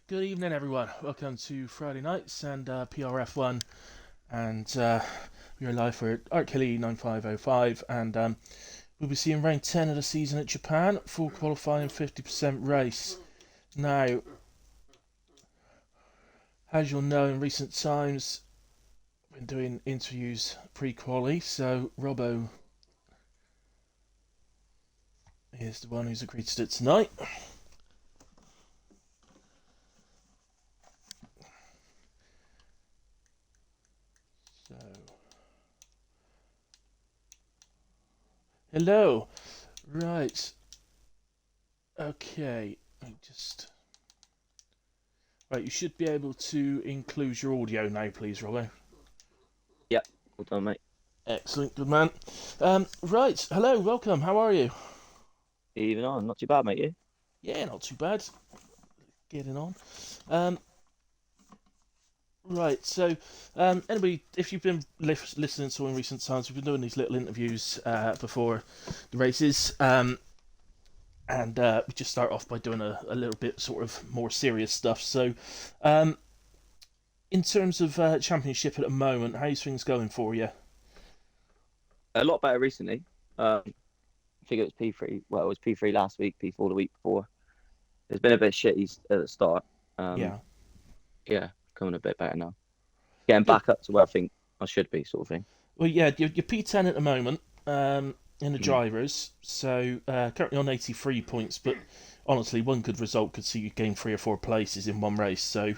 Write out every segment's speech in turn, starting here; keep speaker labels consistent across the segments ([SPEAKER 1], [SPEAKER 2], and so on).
[SPEAKER 1] Good evening, everyone. Welcome to Friday nights and PRF1, and we are live for Arkilly 9505, and we'll be seeing round 10 of the season at Japan, full qualifying 50% race. Now, as you'll know, in recent times, I've been doing interviews pre-quali, so Robbo is the one who's agreed to do it tonight. So, hello. Right. Okay. Right, you should be able to include your audio now, please, Robbo.
[SPEAKER 2] Yep, well done, mate.
[SPEAKER 1] Excellent, good man. Right, hello, welcome. How are you?
[SPEAKER 2] Even on, not too bad, mate. You?
[SPEAKER 1] Yeah, not too bad. Getting on. Um, right, so anybody, if you've been listening to in recent times, we've been doing these little interviews before the races, and we just start off by doing a little bit sort of more serious stuff. So, um, in terms of championship at the moment, how's things going for you?
[SPEAKER 2] A lot better recently. I think it was P3. Well, it was P3 last week, P4 the week before. It's been a bit shitty at the start. Um,
[SPEAKER 1] Yeah,
[SPEAKER 2] yeah, coming a bit better now. Getting
[SPEAKER 1] good.
[SPEAKER 2] back up to where I think I should be, sort of thing.
[SPEAKER 1] Well, yeah, you're P10 at the moment in the
[SPEAKER 2] Mm.
[SPEAKER 1] drivers, so currently on 83 points. But honestly, one good result could see you gain 3 or 4 places in one race. So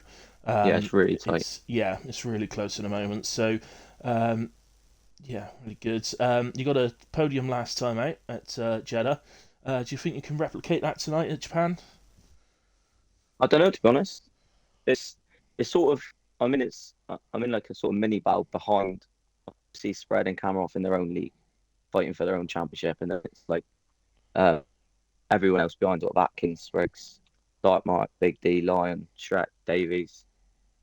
[SPEAKER 2] Yeah, it's really tight.
[SPEAKER 1] it's really close at the moment. So um, yeah, really good. You got a podium last time out at Jeddah. Do you think you can replicate that tonight at Japan?
[SPEAKER 2] I don't know, to be honest. It's it's sort of. I'm in like a sort of mini battle behind. See, spread and camera off in their own league, fighting for their own championship, and then it's like uh, everyone else behind sort of Atkins, Riggs, Dark Mark, Big D, Lion, Shrek, Davies.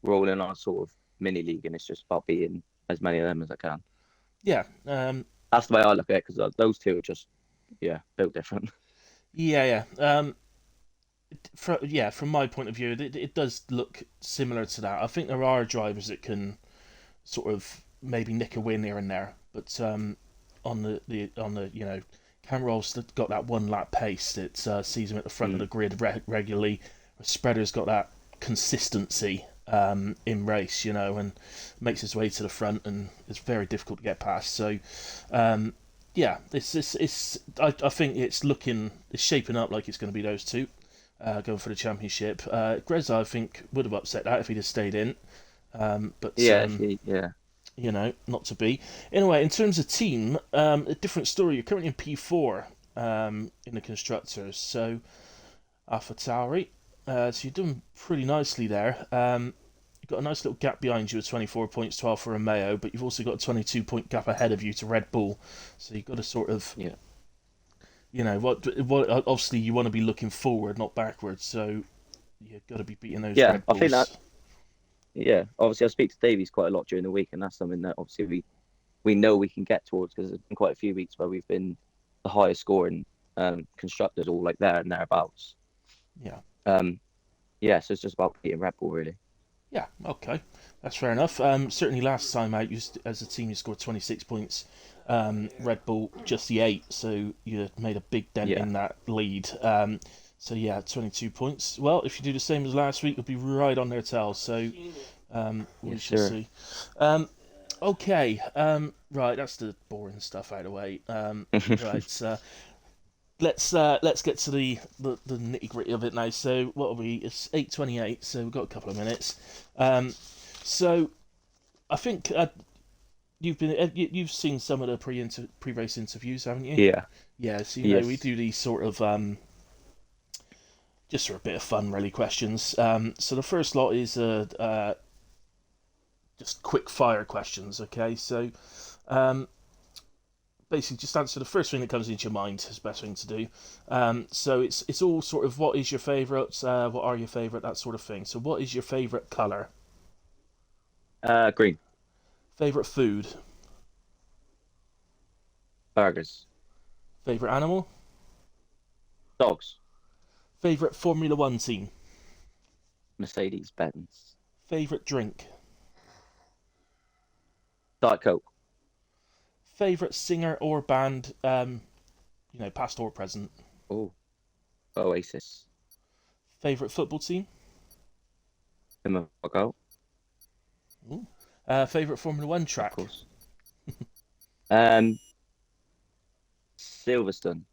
[SPEAKER 2] We're all in our sort of mini league, and it's just about beating as many of them as I can.
[SPEAKER 1] Yeah,
[SPEAKER 2] That's the way I look at it because those two are just, yeah, built different.
[SPEAKER 1] yeah. From my point of view, it does look similar to that. I think there are drivers that can sort of maybe nick a win here and there. But on the Camerol's got that one lap pace that sees him at the front of
[SPEAKER 2] Mm.
[SPEAKER 1] the grid regularly. Spreader's got that consistency in race, and makes his way to the front, and it's very difficult to get past. So. Yeah, I think it's shaping up like it's going to be those two going for the championship. Greza, I think, would have upset that if he'd have stayed in, but
[SPEAKER 2] Yeah, yeah,
[SPEAKER 1] not to be. Anyway, in terms of team, a different story. You're currently in P4 in the constructors, so AlphaTauri. So you're doing pretty nicely there. You've got a nice little gap behind you with 24 points, 12 for Romeo, but you've also got a 22-point gap ahead of you to Red Bull. So you've got to sort of,
[SPEAKER 2] yeah,
[SPEAKER 1] what obviously you want to be looking forward, not backwards. So you've got to be beating those
[SPEAKER 2] yeah.
[SPEAKER 1] Red
[SPEAKER 2] I think that,
[SPEAKER 1] Bulls.
[SPEAKER 2] yeah. Obviously, I speak to Davies quite a lot during the week, and that's something that obviously we know we can get towards because there's been quite a few weeks where we've been the highest scoring constructors, all like there and thereabouts.
[SPEAKER 1] Yeah.
[SPEAKER 2] Um, yeah, so it's just about beating Red Bull, really.
[SPEAKER 1] Yeah, okay, that's fair enough. Certainly, last time out, as a team, you scored 26 points. Red Bull just the eight, so you made a big dent
[SPEAKER 2] Yeah,
[SPEAKER 1] in that lead. So yeah, 22 points. Well, if you do the same as last week, you'll be right on their tail. So we
[SPEAKER 2] yes,
[SPEAKER 1] shall
[SPEAKER 2] sir.
[SPEAKER 1] see. Okay, right, that's the boring stuff out of the way. Right, let's get to the nitty gritty of it now. So what are we? It's 8:28, so we've got a couple of minutes. So I think you've seen some of the pre race interviews, haven't you?
[SPEAKER 2] Yeah,
[SPEAKER 1] Yeah, so we
[SPEAKER 2] yes.
[SPEAKER 1] do these sort of just for a bit of fun, really questions. So the first lot is just quick fire questions. Okay, so um, basically just answer the first thing that comes into your mind is the best thing to do. So it's all sort of what is your favourite, what are your favourite, that sort of thing. So what is your favourite colour?
[SPEAKER 2] Green
[SPEAKER 1] Favourite food?
[SPEAKER 2] burgers,
[SPEAKER 1] Favourite animal?
[SPEAKER 2] dogs.
[SPEAKER 1] Favourite Formula One team?
[SPEAKER 2] Mercedes Benz.
[SPEAKER 1] Favorite drink.
[SPEAKER 2] Diet Coke.
[SPEAKER 1] Favorite singer or band. Past or present.
[SPEAKER 2] Oh, Oasis.
[SPEAKER 1] Favorite football team.
[SPEAKER 2] Liverpool,
[SPEAKER 1] Ooh. Favorite Formula One
[SPEAKER 2] of
[SPEAKER 1] track.
[SPEAKER 2] course. Um, Silverstone,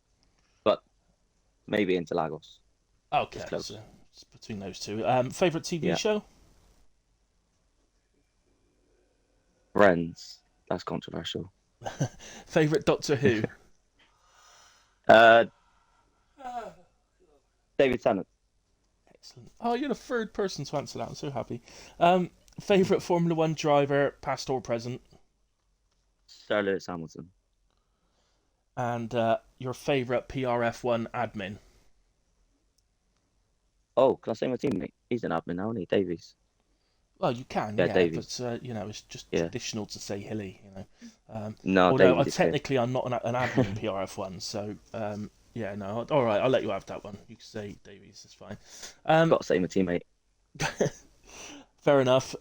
[SPEAKER 2] but maybe Interlagos. It's
[SPEAKER 1] Okay, so
[SPEAKER 2] close.
[SPEAKER 1] it's between those two. Favorite TV
[SPEAKER 2] Yeah.
[SPEAKER 1] show.
[SPEAKER 2] Friends. That's controversial.
[SPEAKER 1] Favorite Doctor Who.
[SPEAKER 2] Uh, David Tennant.
[SPEAKER 1] Excellent. Oh, you're the third person to answer that. I'm so happy. Favorite Formula One driver, past or present,
[SPEAKER 2] Sir Lewis Hamilton.
[SPEAKER 1] and your favorite PRF1 admin.
[SPEAKER 2] Oh, can I say my teammate? He's an admin now, isn't he? Davies.
[SPEAKER 1] Well, you can,
[SPEAKER 2] Yeah,
[SPEAKER 1] yeah,
[SPEAKER 2] Davies.
[SPEAKER 1] but it's just
[SPEAKER 2] Yeah.
[SPEAKER 1] traditional to say Hilly.
[SPEAKER 2] No,
[SPEAKER 1] Although
[SPEAKER 2] Davies is good.
[SPEAKER 1] technically I'm not an admin PRF1, so yeah, no, all right, I'll let you have that one. You can say Davies, it's fine.
[SPEAKER 2] Got to say my teammate.
[SPEAKER 1] Fair enough.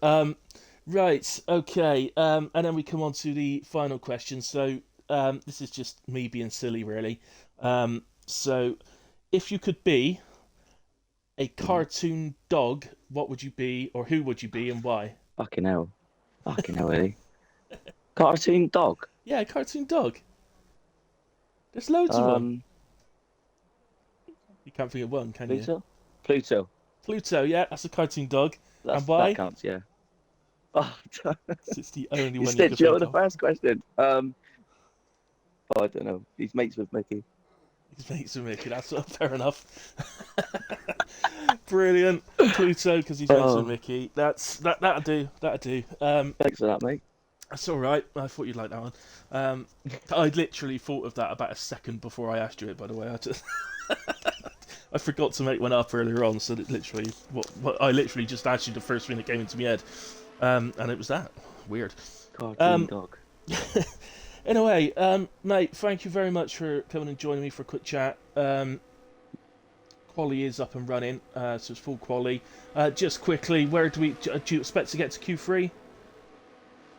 [SPEAKER 1] Right, okay, and then we come on to the final question. So this is just me being silly, really. So if you could be a
[SPEAKER 2] Mhm.
[SPEAKER 1] cartoon dog, what would you be, or who would you be, and why?
[SPEAKER 2] Fucking hell. Fucking hell, really. Cartoon dog.
[SPEAKER 1] Yeah, a cartoon dog. There's loads of them.
[SPEAKER 2] Um,
[SPEAKER 1] You can't think of one, can you?
[SPEAKER 2] Pluto? Pluto.
[SPEAKER 1] Pluto, yeah, that's a cartoon dog. And
[SPEAKER 2] That
[SPEAKER 1] why?
[SPEAKER 2] counts, yeah. Oh,
[SPEAKER 1] 'Cause it's the only
[SPEAKER 2] you
[SPEAKER 1] one you
[SPEAKER 2] said
[SPEAKER 1] could
[SPEAKER 2] Joe
[SPEAKER 1] think
[SPEAKER 2] the
[SPEAKER 1] of.
[SPEAKER 2] first question. I don't know. He's mates with Mickey.
[SPEAKER 1] He's mates with Mickey. That's fair enough. Brilliant, Pluto, because he's mates with
[SPEAKER 2] Oh,
[SPEAKER 1] Mickey. That'll do. That'll do.
[SPEAKER 2] thanks for that, mate.
[SPEAKER 1] That's all right. I thought you'd like that one. I literally thought of that about a second before I asked you it. By the way, I forgot to make one up earlier on, so that literally what I literally just asked you the first thing that came into my head, and it was that. Weird.
[SPEAKER 2] Cartoon
[SPEAKER 1] Um,
[SPEAKER 2] dog.
[SPEAKER 1] anyway, mate, thank you very much for coming and joining me for a quick chat. Quali is up and running, so it's full quali. Just quickly, where do you expect to get to Q3?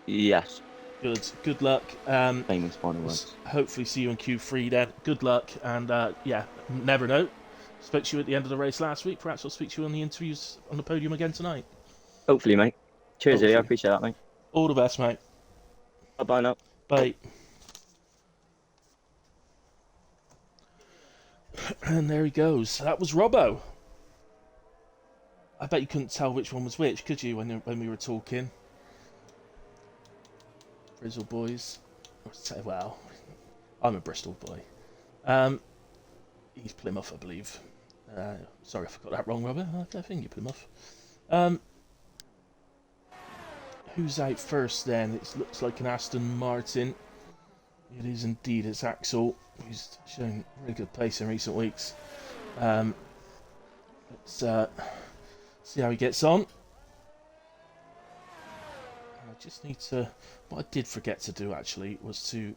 [SPEAKER 2] Yes.
[SPEAKER 1] Good luck.
[SPEAKER 2] Famous final words.
[SPEAKER 1] Hopefully see you in Q3 then. Good luck, and yeah, never know. Spoke to you at the end of the race last week. Perhaps I'll speak to you on the interviews on the podium again tonight.
[SPEAKER 2] Hopefully, mate. Cheers, Ilya. I
[SPEAKER 1] Hopefully.
[SPEAKER 2] appreciate that, mate.
[SPEAKER 1] All the best, mate.
[SPEAKER 2] Bye bye now.
[SPEAKER 1] Bye. And there he goes. That was Robbo. I bet you couldn't tell which one was which, could you, when we were talking? Bristol boys. Well, I'm a Bristol boy. He's Plymouth, I believe. Sorry if I got that wrong, Robert. I think you're Plymouth. Who's out first then? It looks like an Aston Martin. It is indeed. It's Axel, who's shown really good pace in recent weeks. Let's see how he gets on. I just need to... What I did forget to do, actually, was to...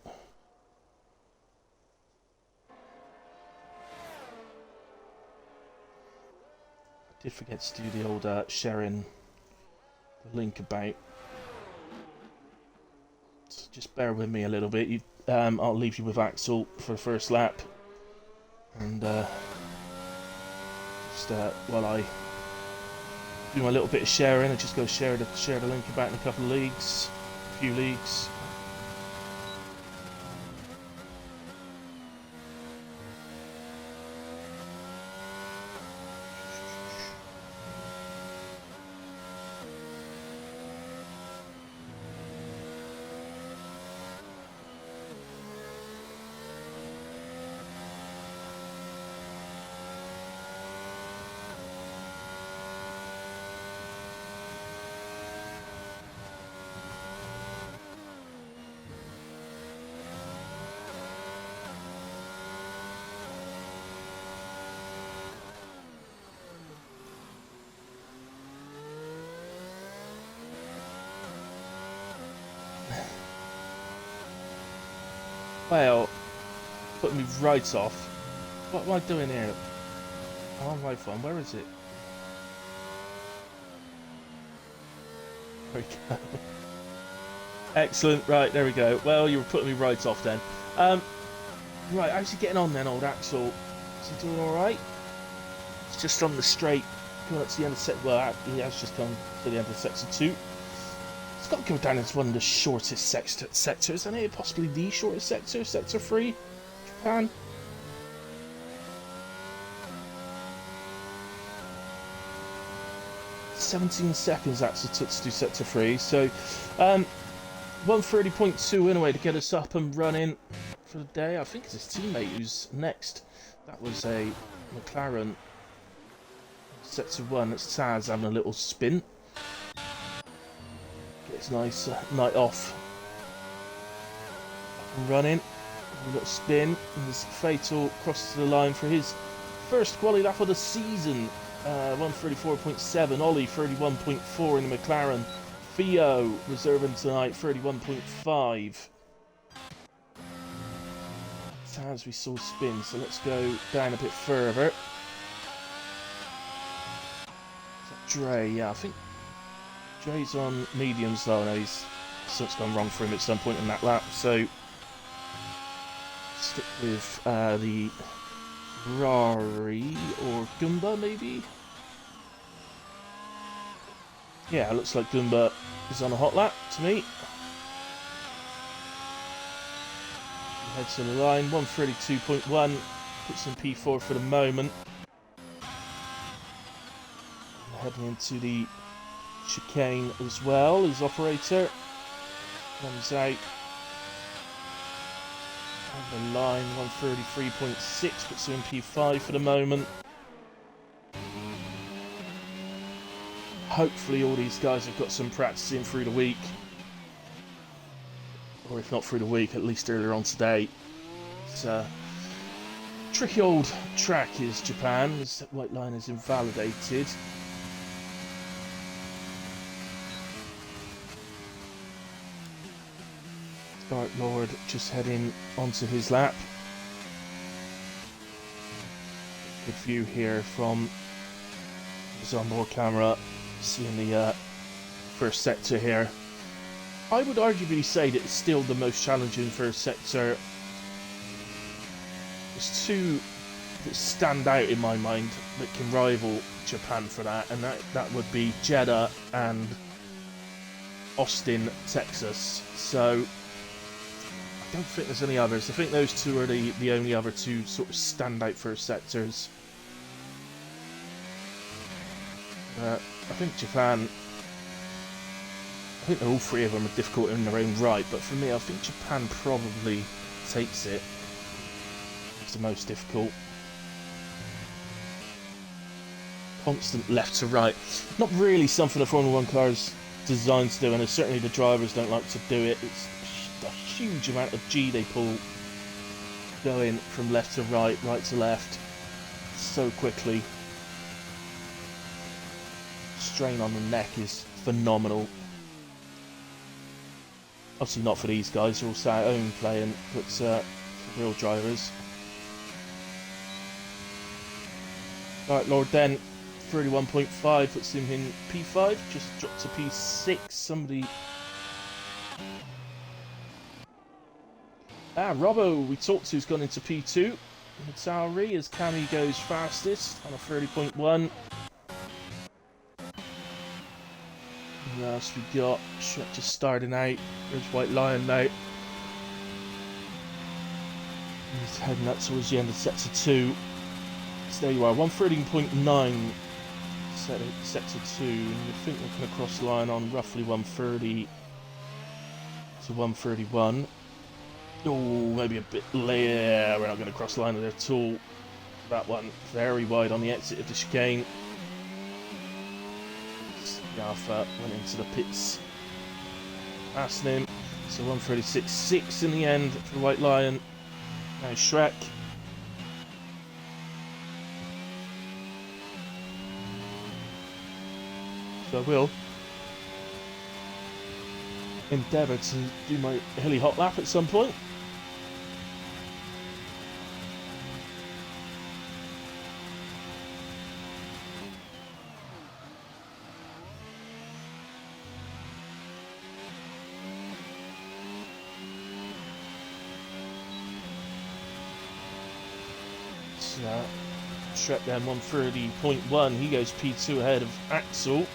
[SPEAKER 1] I did forget to do the old sharing the link about. So just bear with me a little bit. I'll leave you with Axel for the first lap. And just while I do my little bit of sharing, I just go share the link about in a couple of leagues, a few leagues. Well, putting me right off. What am I doing here? I'm on my phone. Where is it? There we go. Excellent. Right, there we go. Well, you were putting me right off then. Right, how's he getting on then, old Axel? Is he doing all right? He's just on the straight, coming up to the end of sector. Well, he has just come to the end of sector 2. It's got to go down as one of the shortest sectors, isn't it? Possibly the shortest sector, sector 3, Japan. $17 actually took to do sector 3, so 130.2 in a way to get us up and running for the day. I think it's his teammate who's next. That was a McLaren sector 1. That's Saz having a little spin. Gets a nice night off. Up and running. A little spin. And this Fatal crosses the line for his first quality lap of the season. 134.7. Ollie 31.4 in the McLaren. Theo reserving tonight 31.5. As we saw spin, so let's go down a bit further. Is that Dre? Yeah, I think Dre's on mediums though. No, something's gone wrong for him at some point in that lap. So stick with the Rari or Goomba maybe. Yeah, it looks like Goomba is on a hot lap to me. Head to the line, 132.1, puts in P4 for the moment. Heading into the chicane as well, his operator comes out on the line, 133.6, puts in P5 for the moment. Hopefully all these guys have got some practice in through the week. Or if not through the week, at least earlier on today. It's a tricky old track is Japan. This white line is invalidated. Dark Lord just heading onto his lap. Good view here from his onboard camera, seeing the first sector here. I would arguably say that it's still the most challenging first sector. There's two that stand out in my mind that can rival Japan for that, and that would be Jeddah and Austin, Texas. So I don't think there's any others. I think those two are the only other two sort of standout first sectors. I think Japan, I think all three of them are difficult in their own right, but for me, I think Japan probably takes it. It's the most difficult. Constant left to right. Not really something a Formula 1 car is designed to do, and certainly the drivers don't like to do it. It's a huge amount of G they pull going from left to right, right to left, so quickly. Strain on the neck is phenomenal. Obviously not for these guys, they're all sat at home playing, but for real drivers. Alright, Lord Den, 31.5, puts him in P5, just dropped to P6, somebody... Robbo, we talked to, who's gone into P2. Matari, as Cammy goes fastest on a 30.1. Who else we got? Shrek just starting out. There's White Lion now. He's heading up towards the end of sector 2. So there you are, 113.9 sector 2. And you think we're going to cross the line on roughly 130 to 131. Oh, maybe a bit later. We're not going to cross the line there at all. That one very wide on the exit of the chicane. Alpha went into the pits, passing him. So 136.6 in the end for the White Lion. Now Shrek. So I will endeavour to do my hilly hot lap at some point. Shrek then 130.1. He goes P2 ahead of Axel.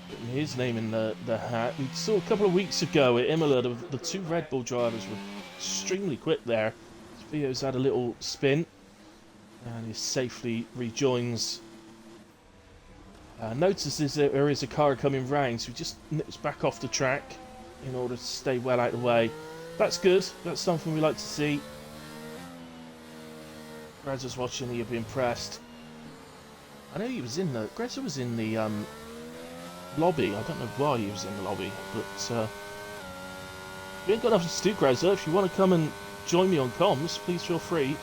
[SPEAKER 1] Putting his name in the hat. We saw a couple of weeks ago at Imola, the two Red Bull drivers were extremely quick there. Theo's had a little spin and he safely rejoins. Notices that there is a car coming round, so he just nips back off the track in order to stay well out of the way. That's good. That's something we like to see. Grezza's watching, he'll be impressed. I know he was in the... Grezza was in the lobby. I don't know why he was in the lobby, but we ain't got nothing to do, Grezza. If you want to come and join me on comms, please feel free.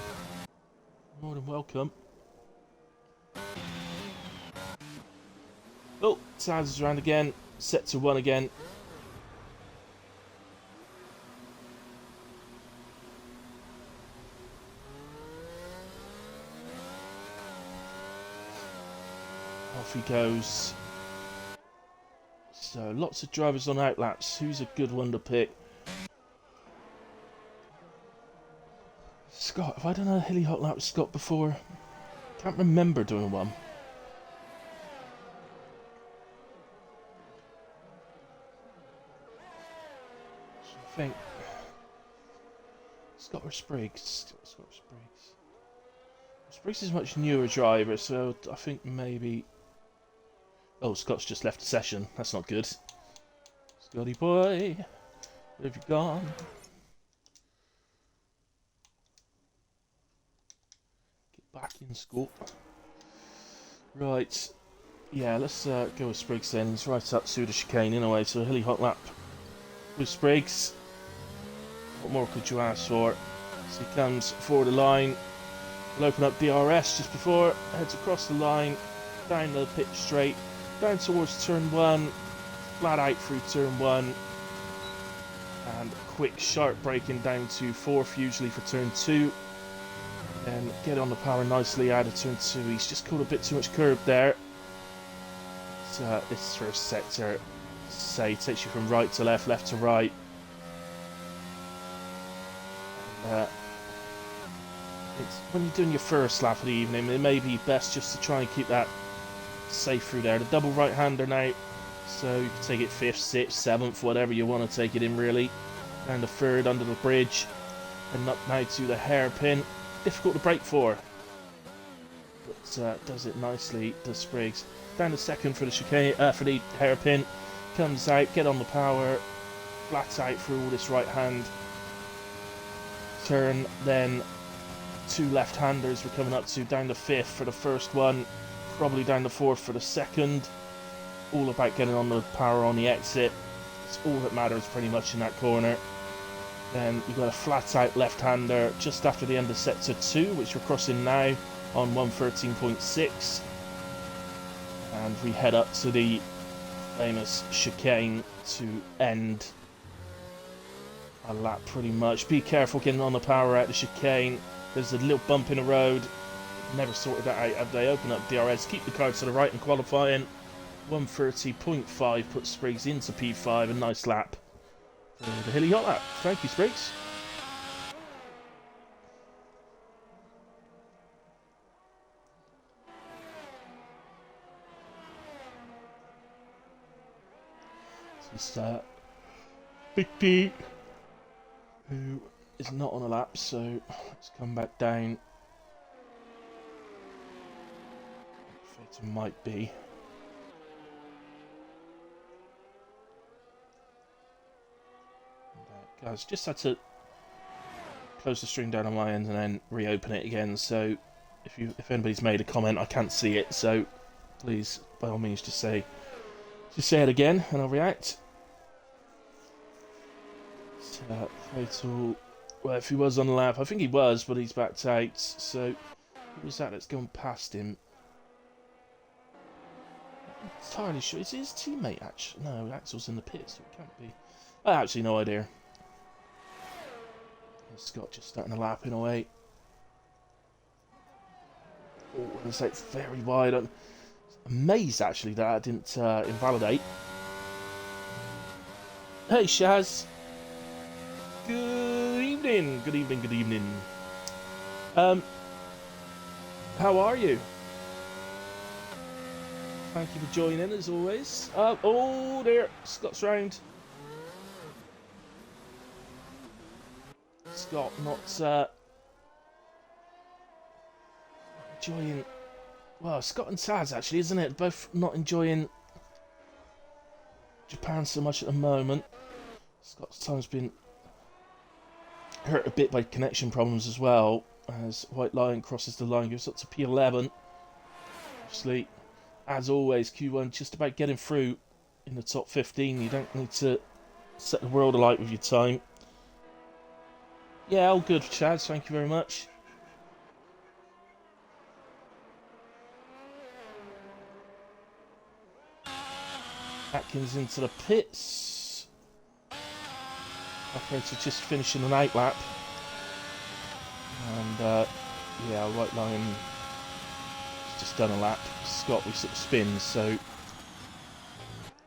[SPEAKER 1] More than welcome. Oh, Taz is around again. Set to 1 again. Off he goes. So, lots of drivers on outlaps. Who's a good one to pick? Scott, have I done a hilly hot lap with Scott before? Can't remember doing one. So I think Scott or Spriggs? Scott or Spriggs? Spriggs is a much newer driver, so I think maybe... Oh, Scott's just left the session. That's not good. Scotty boy, where have you gone? Get back in school. Right. Yeah, let's go with Spriggs then. He's right up through the chicane anyway, so a hilly hot lap with Spriggs. What more could you ask for? So he comes forward the line. We'll open up DRS just before, heads across the line, down the pit straight, down towards turn 1, flat out through turn 1, and quick sharp braking down to 4th usually for turn 2. And get on the power nicely out of turn 2. He's just caught a bit too much curb there. So, this first sector, say, takes you from right to left, left to right. It's, when you're doing your first lap of the evening, it may be best just to try and keep that safe through there. The double right-hander now, so you can take it 5th, 6th, 7th, whatever you want to take it in really. Down the 3rd under the bridge, and up now to the hairpin. Difficult to brake for, but does it nicely, does Spriggs. Down the 2nd for the chicane, for the hairpin. Comes out, get on the power, flat out through all this right-hand turn, then 2 left-handers we're coming up to, down the 5th for the first one, probably down the 4th for the second. All about getting on the power on the exit. It's all that matters pretty much in that corner. Then we've got a flat-out left-hander just after the end of sector 2, which we're crossing now on 113.6. And we head up to the famous chicane to end a lap pretty much. Be careful getting on the power out the chicane. There's a little bump in the road. Never sorted that out, have they? Open up DRS, keep the car to the right in qualifying. 130.5 puts Spriggs into P5, a nice lap for the hilly hot lap. Thank you, Spriggs. This is Big Pete, who is not on a lap, so let's come back down. It might be. Guys, just had to close the stream down on my end and then reopen it again. So if anybody's made a comment, I can't see it. So please, by all means, just say it again, and I'll react. Fatal. Well, if he was on the lap, I think he was, but he's backed out. So who was that that's gone past him? I'm entirely sure it's his teammate. Actually, no, Axel's in the pit, so it can't be. I actually no idea. Scott just starting a lap in a way. Oh, it's like very wide. I'm amazed actually that I didn't invalidate. Hey Shaz. Good evening. Good evening. Good evening. Um, how are you? Thank you for joining as always. Oh dear, Scott's round. Scott not enjoying. Well, Scott and Taz actually, isn't it? Both not enjoying Japan so much at the moment. Scott's time's been hurt a bit by connection problems as well. As White Lion crosses the line, goes up to P11. Obviously, as always, Q1 just about getting through in the top 15. You don't need to set the world alight with your time. Yeah, all good, Chaz. Thank you very much. Atkins into the pits. Operator just finishing an out lap. And yeah, White Lion has just done a lap. Scott, we sort of spins, so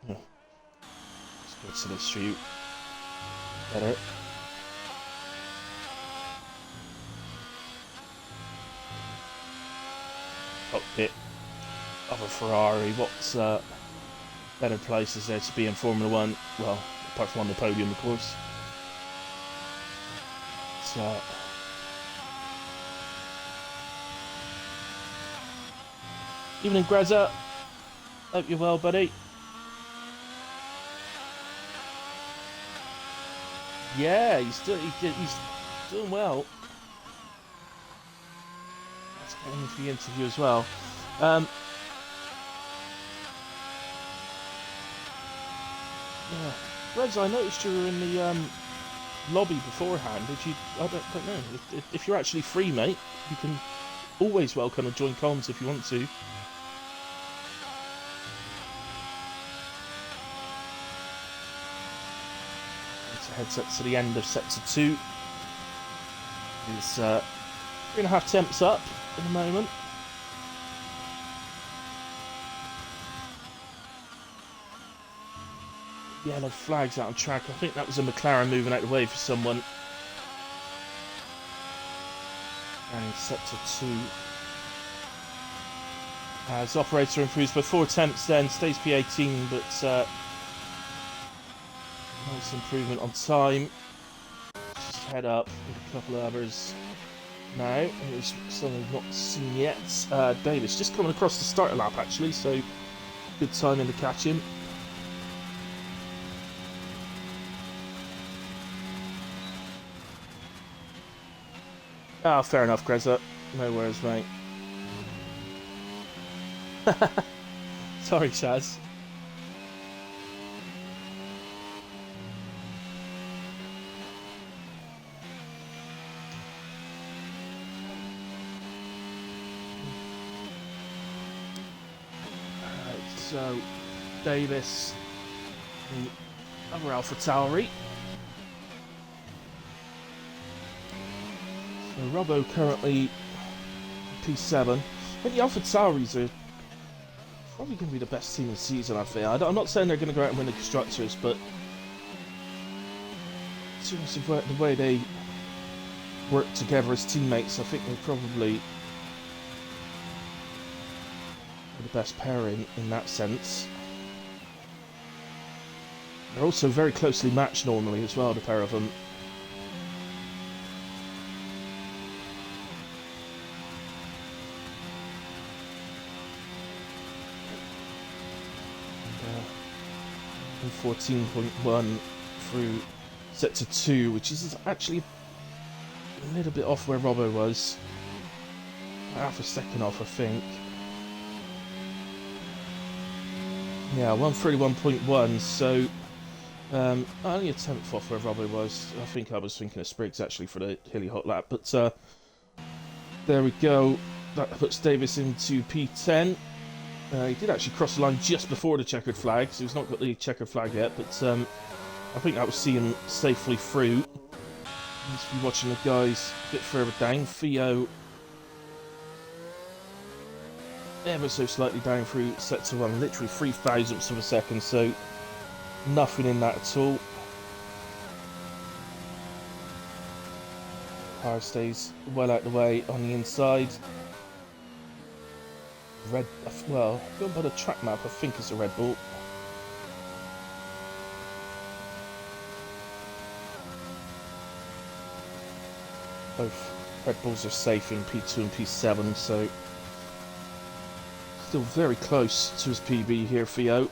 [SPEAKER 1] yeah. Let's go to the street. Better. Cockpit of a Ferrari. What's better places there to be in Formula One? Well, apart from on the podium, of course. So. Evening, Grezza. Hope you're well, buddy. Yeah, he's doing well. Let's get him for the interview as well. Yeah, Grezza, I noticed you were in the lobby beforehand. Did you? I don't know. If you're actually free, mate, you can always welcome to join comms if you want to. Heads up to the end of sector 2. Is 3.5 temps up at the moment. Yellow flags out on track. I think that was a McLaren moving out of the way for someone. And sector 2. As operator improves by 4 temps, then stays P18, but nice improvement on time. Just head up with a couple of others now. Here's something we've not seen yet. Davis just coming across the starter lap actually, so good timing to catch him. Ah, fair enough, Grezza. No worries, mate. Sorry, Shaz. So, Davis, the other Alpha Tauri. So, Robbo currently P7. I think the Alpha Tauris are probably going to be the best team of the season, I feel. I'm not saying they're going to go out and win the Constructors, but in terms of the way they work together as teammates, I think they're probably the best pairing in that sense. They're also very closely matched normally as well, the pair of them. And 14.1 through sector 2, which is actually a little bit off where Robbo was. Half a second off, I think. Yeah, 131.1, so only a tenth off where Robbo was. I think I was thinking of Spriggs actually for the hilly hot lap, but there we go. That puts Davis into P10. He did actually cross the line just before the checkered flag, so he's not got the checkered flag yet, but I think that will see him safely through. He's be watching the guys a bit further down. Theo ever so slightly down through sector 1, literally 3 thousandths of a second, so nothing in that at all. Car stays well out of the way on the inside. Red, well, going by the track map, I think it's a Red Bull. Both Red Bulls are safe in P2 and P7, so still very close to his PB here, Theo.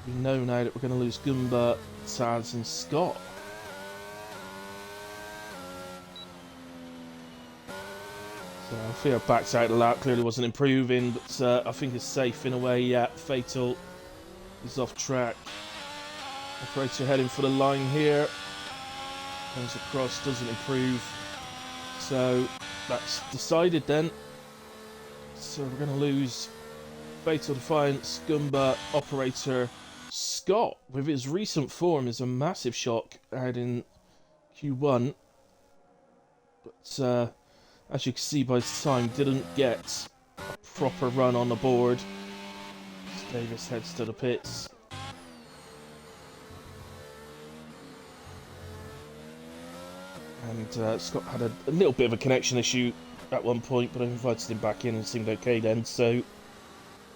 [SPEAKER 1] We know now that we're going to lose Goomba, Taz and Scott. So Theo backs out a lap, clearly wasn't improving, but I think it's safe in a way. Yeah, Fatal is off track. Operator heading for the line here. Comes across, doesn't improve. So that's decided then. So we're going to lose Fatal Defiance, Goomba, Operator, Scott, with his recent form, is a massive shock out in Q1. But as you can see by his time, didn't get a proper run on the board. Davis heads to the pits. And Scott had a little bit of a connection issue at one point, but I invited him back in and it seemed okay then. So,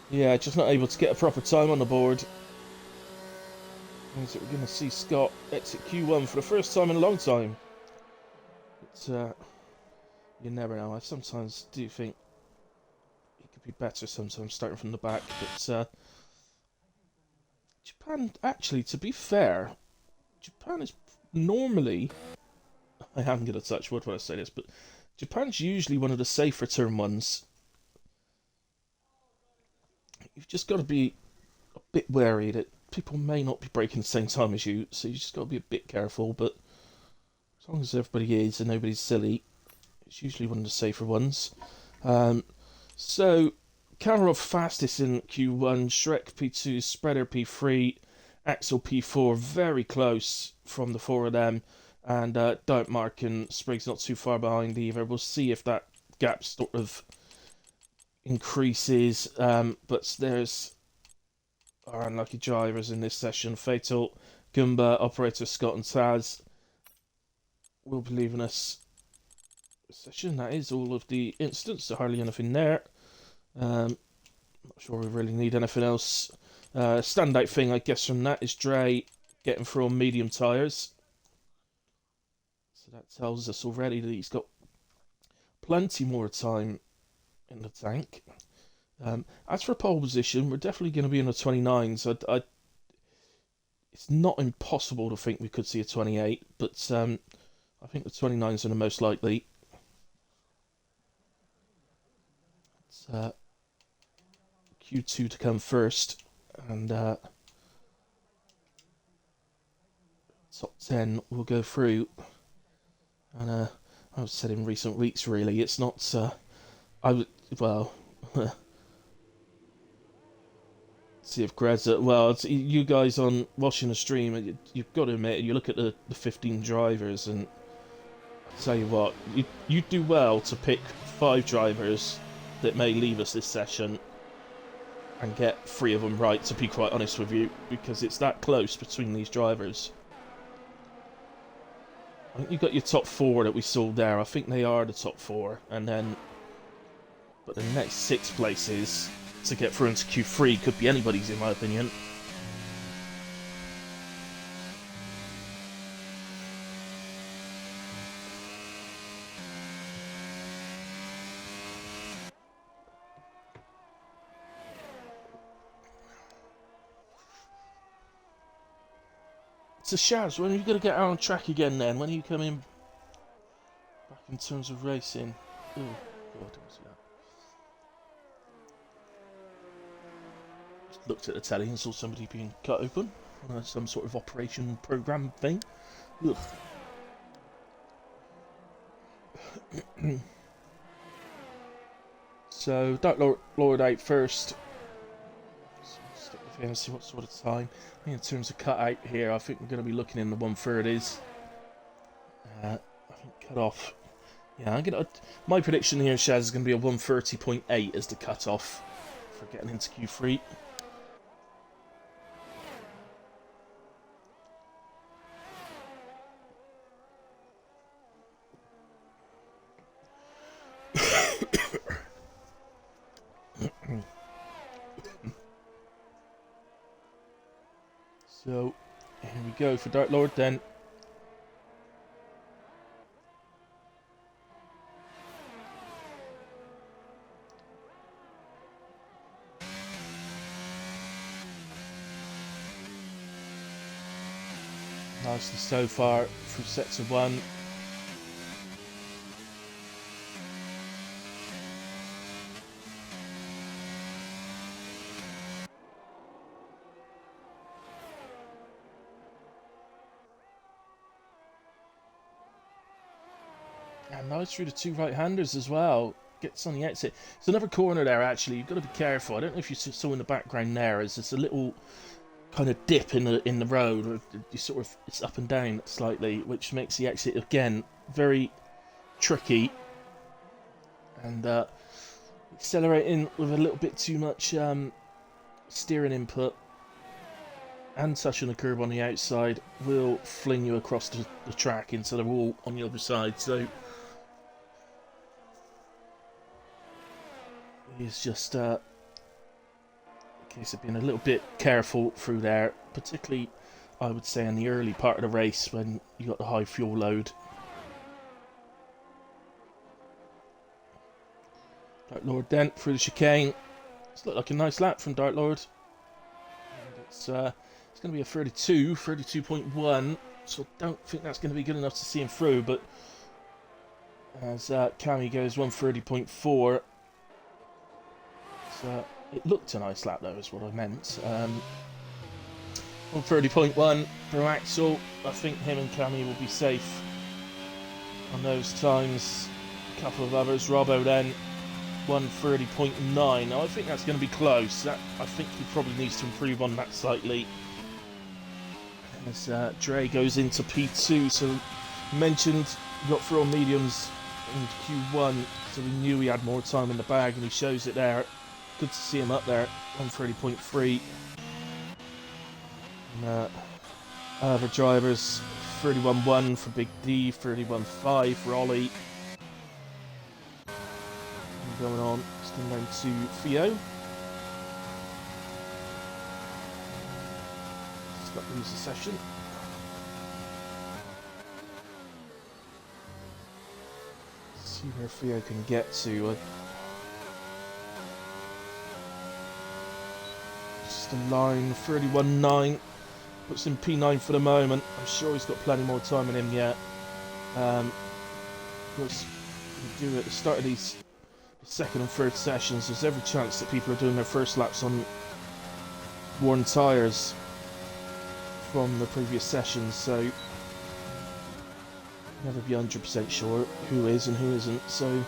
[SPEAKER 1] yeah, just not able to get a proper time on the board. Means that we're going to see Scott exit Q1 for the first time in a long time. But you never know. I sometimes do think he could be better sometimes starting from the back. But Japan, actually, to be fair, Japan is normally... I am going to touch wood when I say this, but Japan's usually one of the safer turn ones. You've just got to be a bit wary that people may not be braking the same time as you, so you just got to be a bit careful. But as long as everybody is and nobody's silly, it's usually one of the safer ones. So Kamarov fastest in Q1, Shrek P2, Spreader P3, Axel P4, very close from the four of them. And Mark and Spriggs not too far behind either. We'll see if that gap sort of increases. But there's our unlucky drivers in this session. Fatal, Goomba, Operator Scott and Taz will be leaving us session. That is all of the incidents. So hardly anything there. Not sure we really need anything else. Standout thing, I guess, from that is Dre getting through on medium tyres. So that tells us already that he's got plenty more time in the tank. As for pole position, we're definitely going to be in the 29s. It's not impossible to think we could see a 28, but I think the 29s are the most likely. It's Q2 to come first, and top 10 will go through. And I've said in recent weeks, really, it's not. Well, see if Greza. Well, it's, you guys on watching the stream, you've got to admit, you look at the 15 drivers, and I tell you what, you do well to pick 5 drivers that may leave us this session and get 3 of them right, to be quite honest with you, because it's that close between these drivers. I think you got your top 4 that we saw there. I think they are the top 4, and then, but the next 6 places to get through into Q3 could be anybody's, in my opinion. So Shaz, when are you going to get out on track again then? When are you coming back in terms of racing? Oh, God, I see that. Just looked at the telly and saw somebody being cut open on some sort of operation program thing. Ugh. So, Dark Lord out first. Stick with him and see what sort of time. I think in terms of cut out here, I think we're going to be looking in the 130s. I think cut off. Yeah, my prediction here, Shaz, is going to be a 130.8 as the cut off for getting into Q3. So, here we go for Dark Lord then. Nicely so far through sets of 1. And nice through the 2 right-handers as well. Gets on the exit. It's another corner there actually. You've got to be careful. I don't know if you saw in the background there, as there's a little kind of dip in the road. You sort of, it's up and down slightly, which makes the exit again very tricky. And accelerating with a little bit too much steering input and touching the curb on the outside will fling you across the track into the wall on the other side. So it's just a case of being a little bit careful through there, particularly I would say in the early part of the race when you got the high fuel load. Dark Lord Dent through the chicane. It's looked like a nice lap from Dark Lord. And it's going to be a 32.1, so I don't think that's going to be good enough to see him through, but as Cammy goes 130.4, so it looked a nice lap though, is what I meant. 130.1 for Axel. I think him and Cammy will be safe on those times. A couple of others. Robbo then 130.9. Now I think that's going to be close. I think he probably needs to improve on that slightly. As Dre goes into P2, so mentioned he got through on mediums in Q1, so we knew he had more time in the bag, and he shows it there. Good to see him up there, 130.3. And other drivers, 31.1 for Big D, 31.5 for Ollie. And going on, it's going down to Theo. Let's not lose the session. Let's see where Theo can get to. Just a line, 31.9. Puts him P9 for the moment. I'm sure he's got plenty more time in him yet. Of course, we do at the start of these second and third sessions, there's every chance that people are doing their first laps on worn tyres from the previous sessions, so never be 100% sure who is and who isn't. So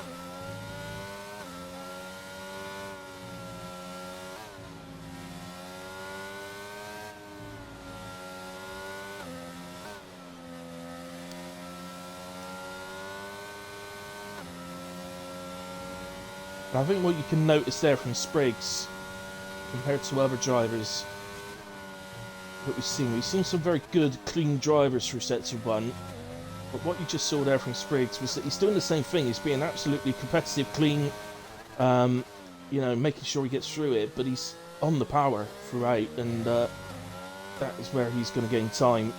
[SPEAKER 1] I think what you can notice there from Spriggs, compared to other drivers, what we've seen some very good, clean drivers through sets of 1. But what you just saw there from Spriggs was that he's doing the same thing. He's being absolutely competitive, clean, you know, making sure he gets through it. But he's on the power throughout, and that is where he's going to gain time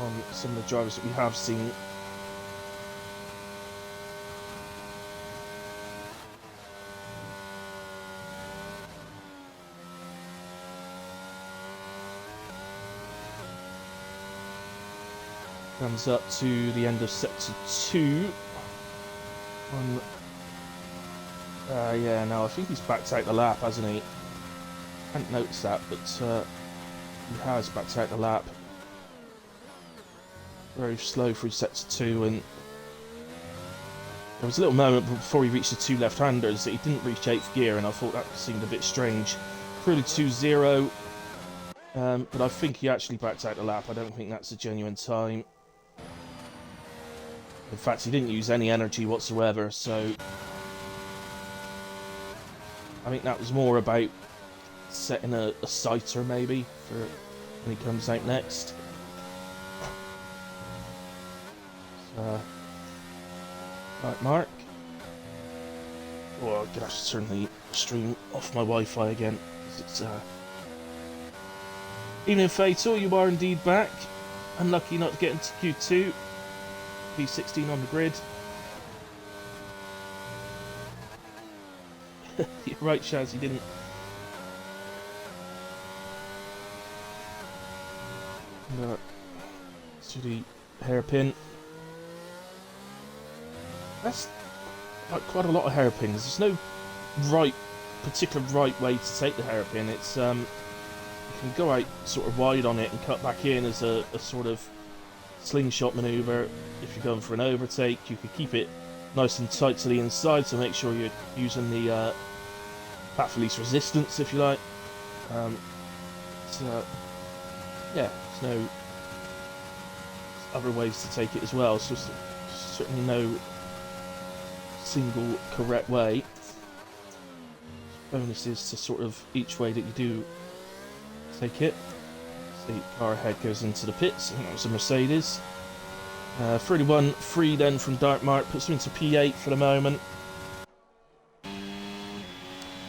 [SPEAKER 1] on some of the drivers that we have seen. Comes up to the end of sector 2. Yeah, no, I think he's backed out the lap, hasn't he? I hadn't noticed that, but he has backed out the lap. Very slow through sector 2, and there was a little moment before he reached the 2 left-handers that he didn't reach 8th gear, and I thought that seemed a bit strange. Pretty 2-0, but I think he actually backed out the lap. I don't think that's a genuine time. In fact, he didn't use any energy whatsoever, so I think that was more about setting a sighter, maybe, for when he comes out next. So, right, Mark. Oh, I'm gonna have to turn the stream off my Wi-Fi again, because it's Evening Fatal, you are indeed back. Unlucky not to get into Q2. P16 on the grid. You're right, Shaz, he didn't. No. To the hairpin. That's like quite a lot of hairpins. There's no particular right way to take the hairpin. It's you can go out sort of wide on it and cut back in as a sort of slingshot maneuver. If you're going for an overtake, you could keep it nice and tight to the inside, so make sure you're using the path of least resistance, if you like. So yeah, there's no other ways to take it as well. So certainly no single correct way. Bonuses to sort of each way that you do take it. So the car ahead goes into the pits, and that was a Mercedes. 31 free then from Dartmart, puts him into P8 for the moment.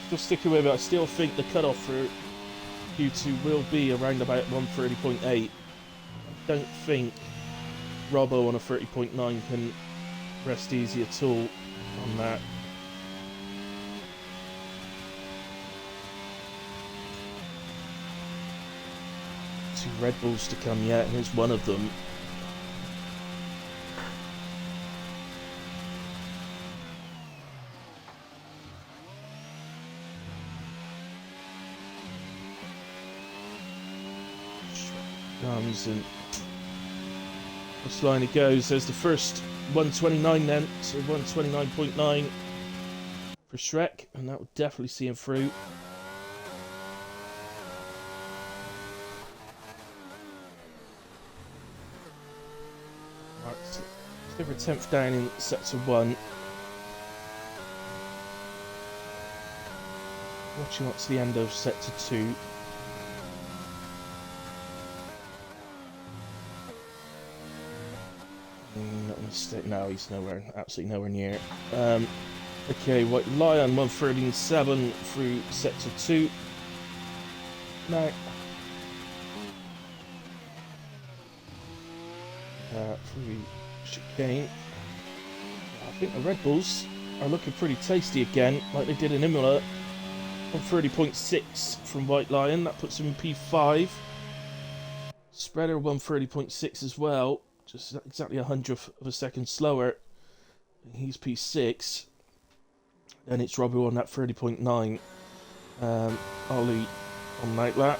[SPEAKER 1] Just sticking with it, I still think the cutoff for Q2 will be around about 130.8. I don't think Robbo on a 30.9 can rest easy at all on that. Two Red Bulls to come yet, and here's one of them. Comes and this line it goes. There's the first 129 then, so 129.9 for Shrek, and that will definitely see him through. Right, so let's give her 10th down in sector 1. Watching up to the end of sector 2. No, he's nowhere, absolutely nowhere near. Okay, White Lion 113.7 through sector 2. Now, through chicane. I think the Red Bulls are looking pretty tasty again, like they did in Imola. 130.6 from White Lion, that puts him in P5. Spreader 130.6 as well. Just exactly 100th of a second slower. He's P6. Then it's Robbie on that 30.9. Ollie on night lap.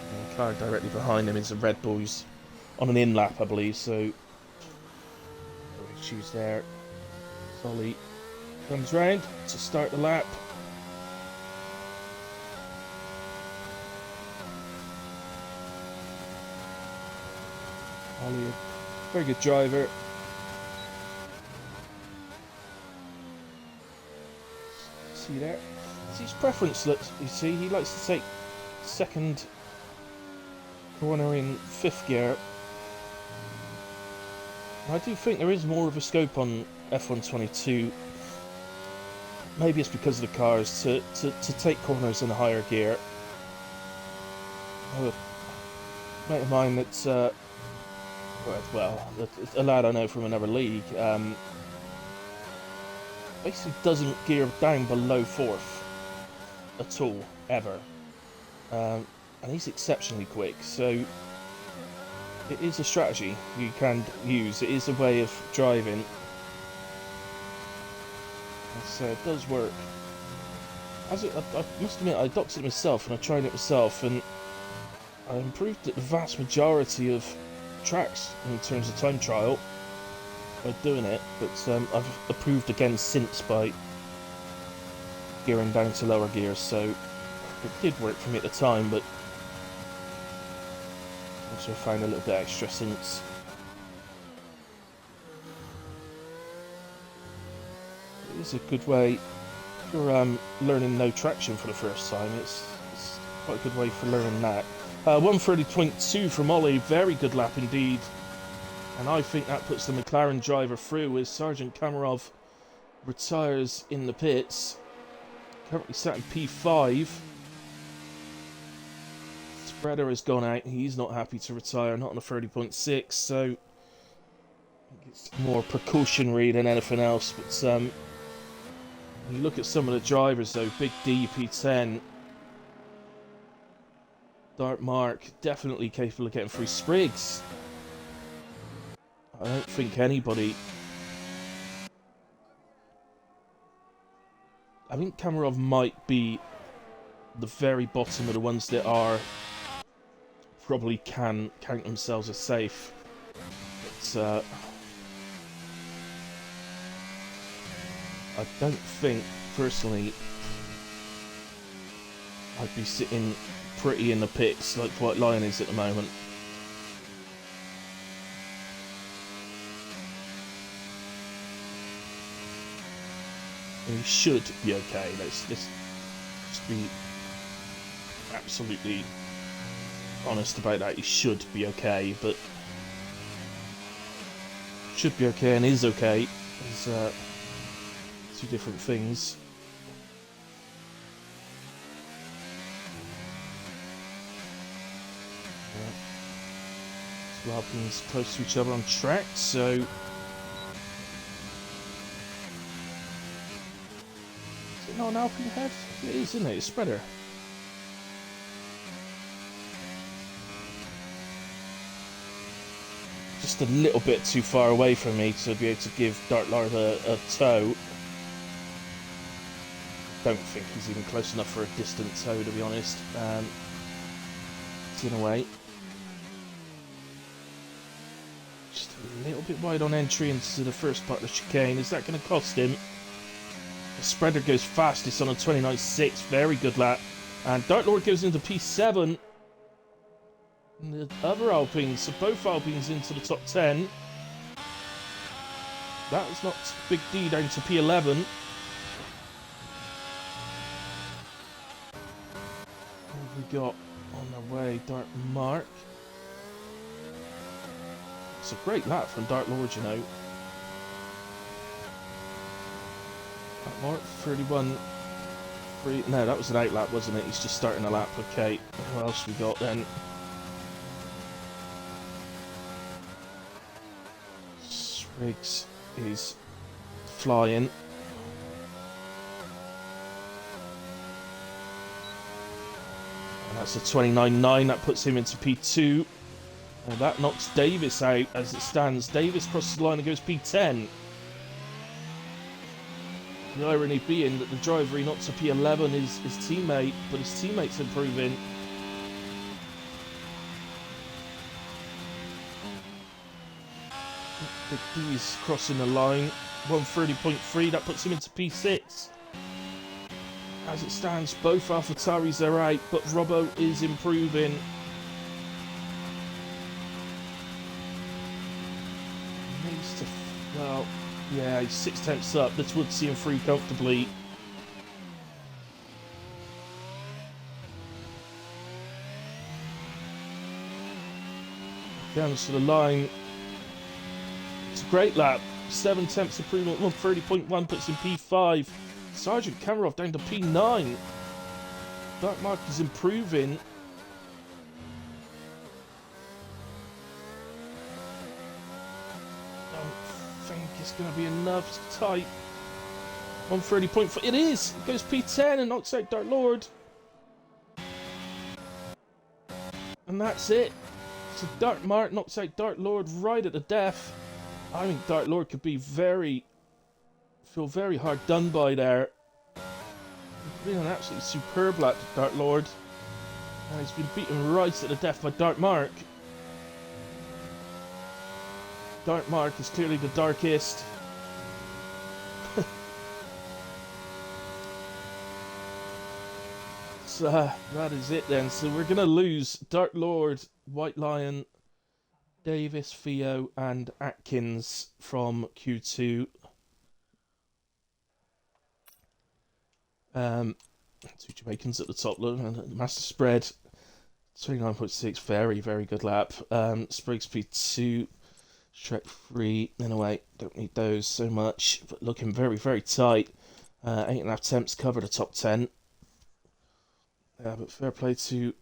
[SPEAKER 1] And the car directly behind him is a Red Bull. He's on an in lap, I believe. So no issues there. Ollie comes round to start the lap. Ollie, a very good driver. See there? It's his preference, you see. He likes to take second corner in 5th gear. I do think there is more of a scope on F122. Maybe it's because of the cars to take corners in a higher gear. A mate of mine that's well, a lad I know from another league, basically doesn't gear down below 4th at all, ever. And he's exceptionally quick, so it is a strategy you can use. It is a way of driving. So it does work. I must admit, I adopted it myself and I tried it myself, and I improved at the vast majority of tracks in terms of time trial by doing it, but I've improved again since by gearing down to lower gears, so it did work for me at the time, but also found a little bit extra since. It is a good way if you're learning no traction for the first time. It's quite a good way for learning that. 130.2 from Ollie, very good lap indeed. And I think that puts the McLaren driver through as Sergeant Kamarov retires in the pits. currently sat in P5. Spreader has gone out. He's not happy to retire, not on a 30.6, so it's more precautionary than anything else. But when you look at some of the drivers, though, Big D, P10, Dark Mark, definitely capable of getting through. Spriggs, I don't think anybody... I think Kamarov might be the very bottom of the ones that are probably can count themselves as safe. But I don't think, personally, I'd be sitting pretty in the pits like White Lion is at the moment. He should be okay. Let's just be absolutely honest about that. He should be okay, but should be okay and is okay is two different things. Two Alpines close to each other on track, so not an Alpine head? It is, isn't it? It's spreader. Just a little bit too far away from me to be able to give Dark Lord a tow. Don't think he's even close enough for a distant tow, to be honest. It's in a way. Just a little bit wide on entry into the first part of the chicane. Is that going to cost him? The spreader goes fastest on a 29.6, very good lap. And Dark Lord goes into P7. And the other Alpines, so both Alpines into the top 10. That was not Big D down to P11. What have we got on the way? Dark Mark. It's a great lap from Dark Lord, you know. Mark 31. No, that was an out lap, wasn't it? He's just starting a lap. Okay, what else we got then? Spriggs is flying. And that's a 29.9. That puts him into P2. And that knocks Davis out as it stands. Davis crosses the line and goes P10. The irony being that the driver he knocked to P11 is his teammate, but his teammate's improving. Big D's crossing the line. 130.3, that puts him into P6. As it stands, both AlphaTauris are out, but Robbo is improving. Needs to... well... yeah, he's 6/10 up. This would see him through comfortably. Down to the line. It's a great lap. 7/10 improvement. 130.1 puts him P5. Sergeant Kamarov down to P9. Dark Mark is improving. It's going to be enough. Tight. 130.4. It is! It goes P10 and knocks out Dark Lord. And that's it. So Dark Mark knocks out Dark Lord right at the death. I think Dark Lord could be feel very hard done by there. He's been an absolutely superb lap to Dark Lord. And he's been beaten right at the death by Dark Mark. Dark Mark is clearly the darkest. So that is it then. So we're going to lose Dark Lord, White Lion, Davis, Theo and Atkins from Q2. Two Jamaicans at the top. Master spread 29.6. Very, very good lap. Spriggs P2. Shrek 3, in a way, don't need those so much, but looking very, very tight. 8.5 attempts cover the top 10. But fair play to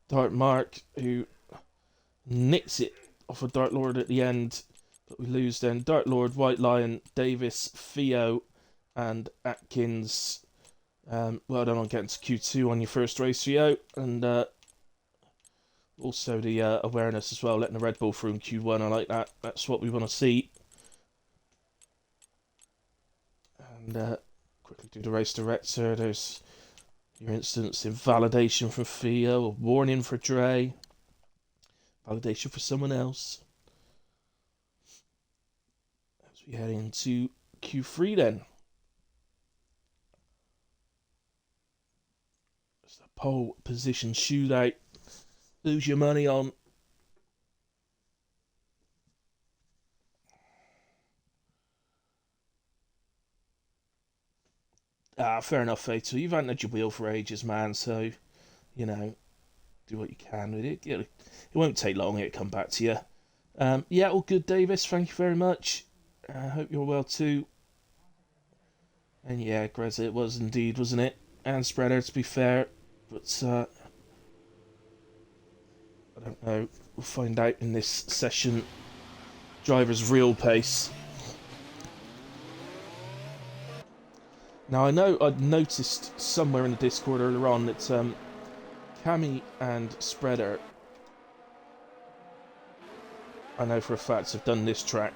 [SPEAKER 1] Dart Mark, who nicks it off of Dart Lord at the end. But we lose then. Dart Lord, White Lion, Davis, Theo, and Atkins. Well done on getting to Q2 on your first race, Theo. And also the awareness as well, letting the Red Bull through in Q1. I like that. That's what we want to see. And quickly do the race director. There's your instance in validation from Theo, a warning for Dre, validation for someone else. As we head into Q3 then. It's the pole position shootout. Lose your money on. Fair enough, Fatal. You've had your wheel for ages, man, so, you know, do what you can with it. It won't take long, it'll come back to you. Yeah, all good, Davis. Thank you very much. I hope you're well too. And yeah, Greza, it was indeed, wasn't it? And Spreader, to be fair. But, I don't know. We'll find out in this session. Driver's real pace. Now, I know I'd noticed somewhere in the Discord earlier on that Cammy and Spreader, I know for a fact, have done this track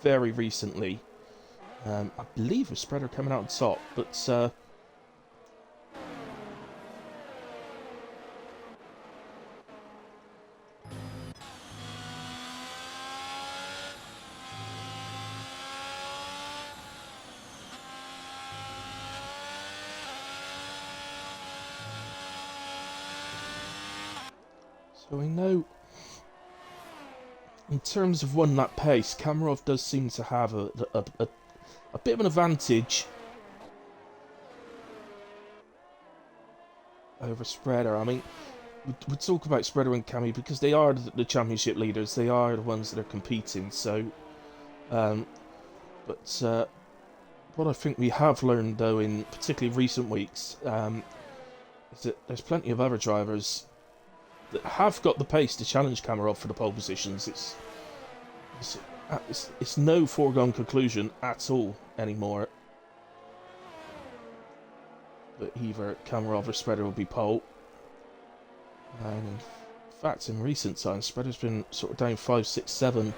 [SPEAKER 1] very recently. I believe with Spreader coming out on top, but so I know in terms of one lap pace, Kamarov does seem to have a bit of an advantage over Spreader. I mean, we talk about Spreader and Cammy because they are the championship leaders. They are the ones that are competing. So, but what I think we have learned, though, in particularly recent weeks, is that there's plenty of other drivers that have got the pace to challenge Kamarov for the pole positions. It's no foregone conclusion at all anymore that either Kamarov or Spreader will be pole. And in fact, in recent times, Spreader's been sort of down 5, 6, 7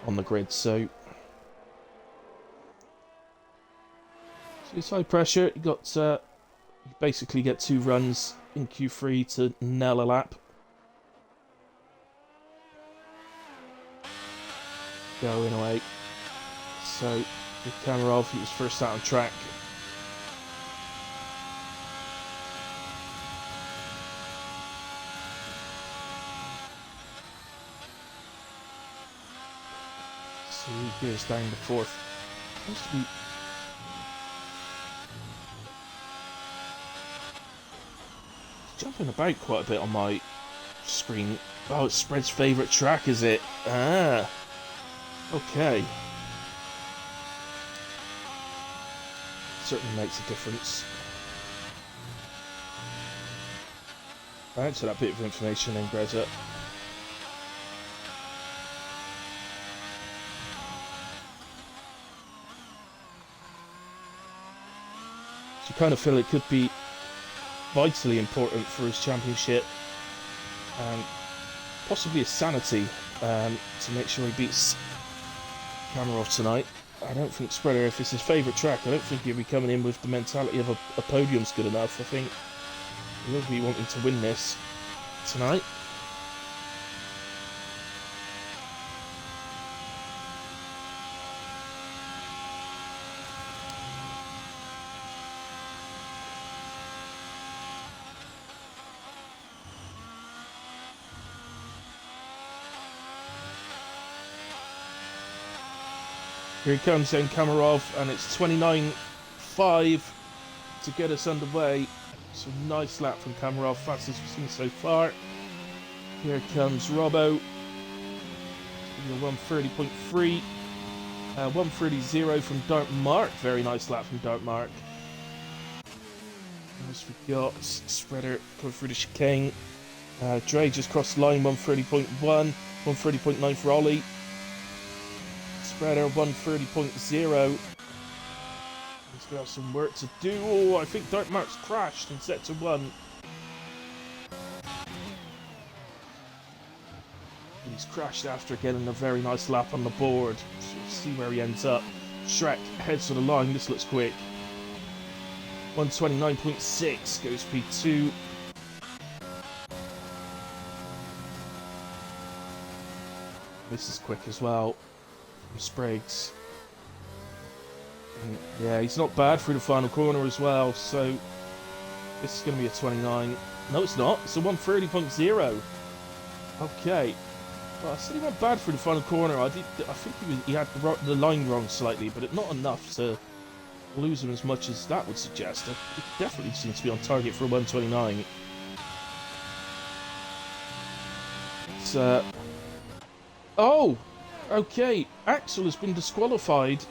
[SPEAKER 1] on the grid, so it's high pressure. You got you basically get 2 runs in Q3 to nail a lap. Going away. So with Kamarov, he was first out on track. So he goes down to 4th. Supposed to be jumping about quite a bit on my screen. Oh, it's Spread's favourite track, is it? Ah. Okay. Certainly makes a difference. Thanks for that bit of information then, Greta. So you kind of feel it could be vitally important for his championship and possibly his sanity to make sure he beats Kamarov tonight. I don't think Spreader, if it's his favourite track, I don't think he'll be coming in with the mentality of a podium's good enough. I think he'll be wanting to win this tonight. Here he comes then, Kamarov, and it's 29.5 to get us underway. So nice lap from Kamarov, fastest we've seen so far. Here comes Robbo, 130.3. 1:30.0 from Dartmark. Very nice lap from Dartmark. As we got Spreader going through the chicane. Dre just crossed the line, 1:30.1, 1:30.9 for Ollie. Spreader 1:30.0. He's going to have some work to do. Oh, I think Dartmark's crashed in sector 1. He's crashed after getting a very nice lap on the board. So we'll see where he ends up. Shrek heads to the line. This looks quick. 1:29.6 goes P2. This is quick as well from Spriggs. And yeah, he's not bad through the final corner as well. So this is going to be a 29. No, it's not. It's a 1:30.0. Okay. Well, I said he went bad through the final corner. I think he had the line wrong slightly, but not enough to lose him as much as that would suggest. It definitely seems to be on target for a 1:29. It's, oh! Okay, Axel has been disqualified.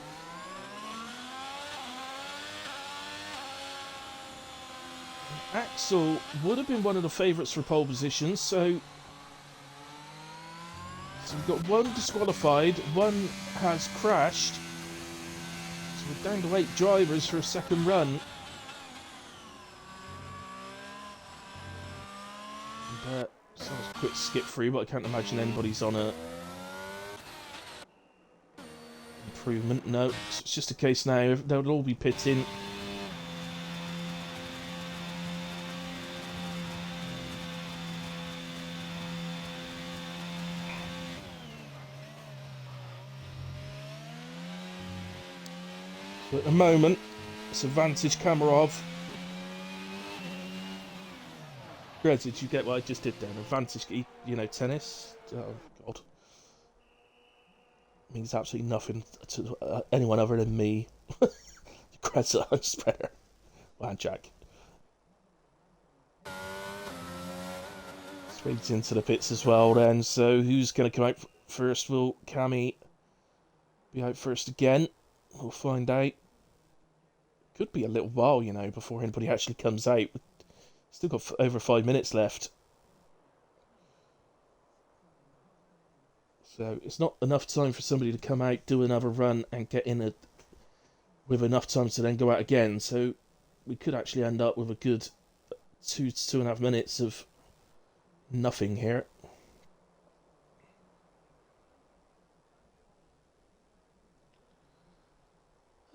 [SPEAKER 1] Axel would have been one of the favourites for pole position, so we've got one disqualified, one has crashed. So we're down to 8 drivers for a second run. And, someone's a quick skip through, but I can't imagine anybody's on a improvement. No, so it's just a case now. They'll all be pitting. So at the moment, it's advantage Kamarov. Greg, did you get what I just did then? Advantage, you know, tennis? Oh, God. Means absolutely nothing to anyone other than me. Greg's a home spreader. Wow, Jack. Straight into the pits as well then. So who's going to come out first? Will Cammy be out first again? We'll find out. Could be a little while, you know, before anybody actually comes out. Still got over 5 minutes left. So it's not enough time for somebody to come out, do another run, and get in with enough time to then go out again. So we could actually end up with a good 2.5 minutes of nothing here.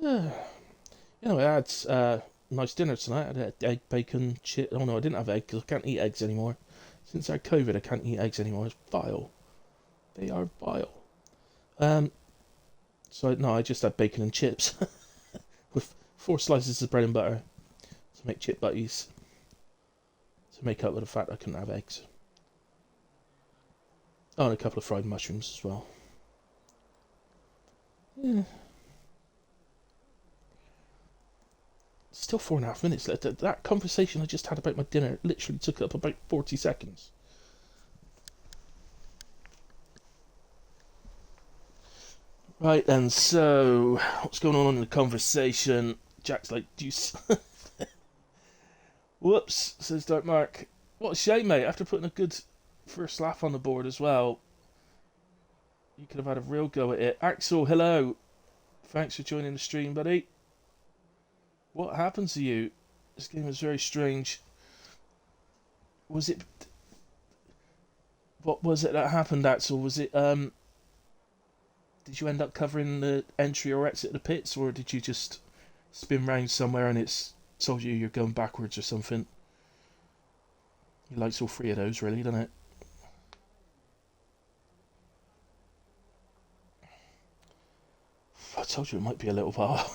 [SPEAKER 1] You know, I had nice dinner tonight. I had egg, bacon, chip. Oh no, I didn't have egg because I can't eat eggs anymore. Since I had COVID, I can't eat eggs anymore. It's vile. They are vile. So no, I just had bacon and chips with 4 slices of bread and butter to make chip butties to make up for the fact I couldn't have eggs. Oh, and a couple of fried mushrooms as well. Yeah. Still 4.5 minutes left. That conversation I just had about my dinner literally took up about 40 seconds. Right then, so what's going on in the conversation? Jack's like, deuce. Whoops, says Dartmark. What a shame, mate. After putting a good first lap on the board as well, you could have had a real go at it. Axel, hello. Thanks for joining the stream, buddy. What happened to you? This game was very strange. Was it... What was it that happened, Axel? Was it, Did you end up covering the entry or exit of the pits, or did you just spin round somewhere and it's told you you're going backwards or something? He likes all 3 of those, really, doesn't it? I told you it might be a little while.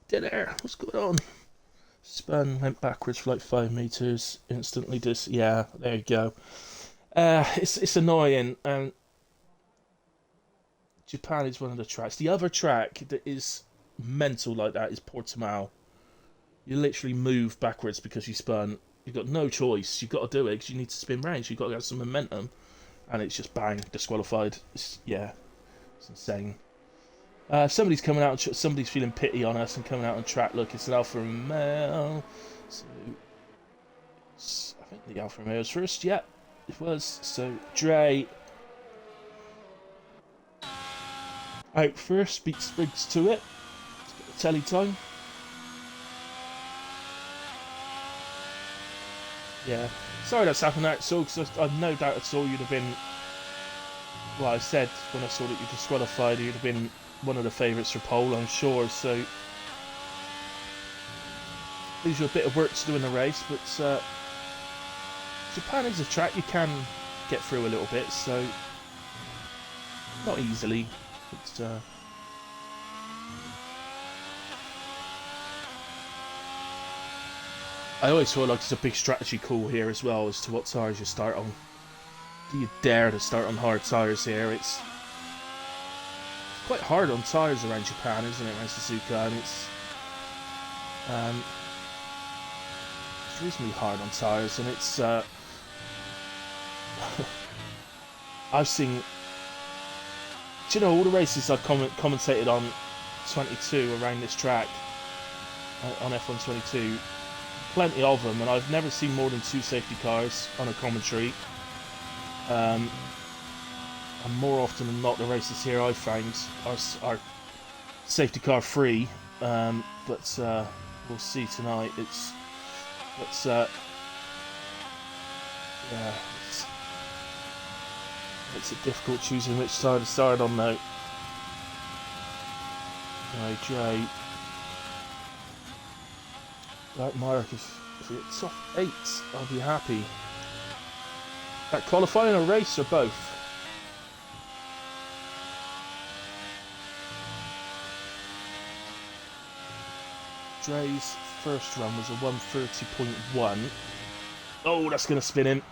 [SPEAKER 1] Dinner, what's going on? Spun, went backwards for like 5 meters, instantly just, yeah, there you go. It's annoying. Japan is one of the tracks. The other track that is mental like that is Portimao. You literally move backwards because you spun. You've got no choice. You've got to do it because you need to spin round. So you've got to get some momentum. And it's just bang, disqualified. Yeah. It's insane. Somebody's coming out. Somebody's feeling pity on us and coming out on track. Look, it's an Alfa Romeo. So I think the Alfa Romeo's first. Yep, it was. So Dre out first. Beat Spriggs to it. Telly time. Yeah. Sorry that's happened out so because I've no doubt at all you'd have been. Well, I said when I saw that you disqualified, you'd have been one of the favourites for pole, I'm sure. So leaves you a bit of work to do in the race, but Japan is a track you can get through a little bit, so not easily. It's I always feel like it's a big strategy call here as well as to what tyres you start on. Do you dare to start on hard tyres here? It's quite hard on tyres around Japan, isn't it, around Suzuka? And it's reasonably hard on tyres, and it's I've seen. Do you know all the races I've commentated on 22 around this track on F1 22? Plenty of them, and I've never seen more than 2 safety cars on a commentary. And more often than not, the races here I've found are safety car free. But we'll see tonight. Yeah, it's difficult choosing which side to start on now. Right, Dre. Right, Mark, if you're top 8, I'll be happy. That qualifying a race or both? Dre's first run was a 1:30.1. Oh, that's going to spin him.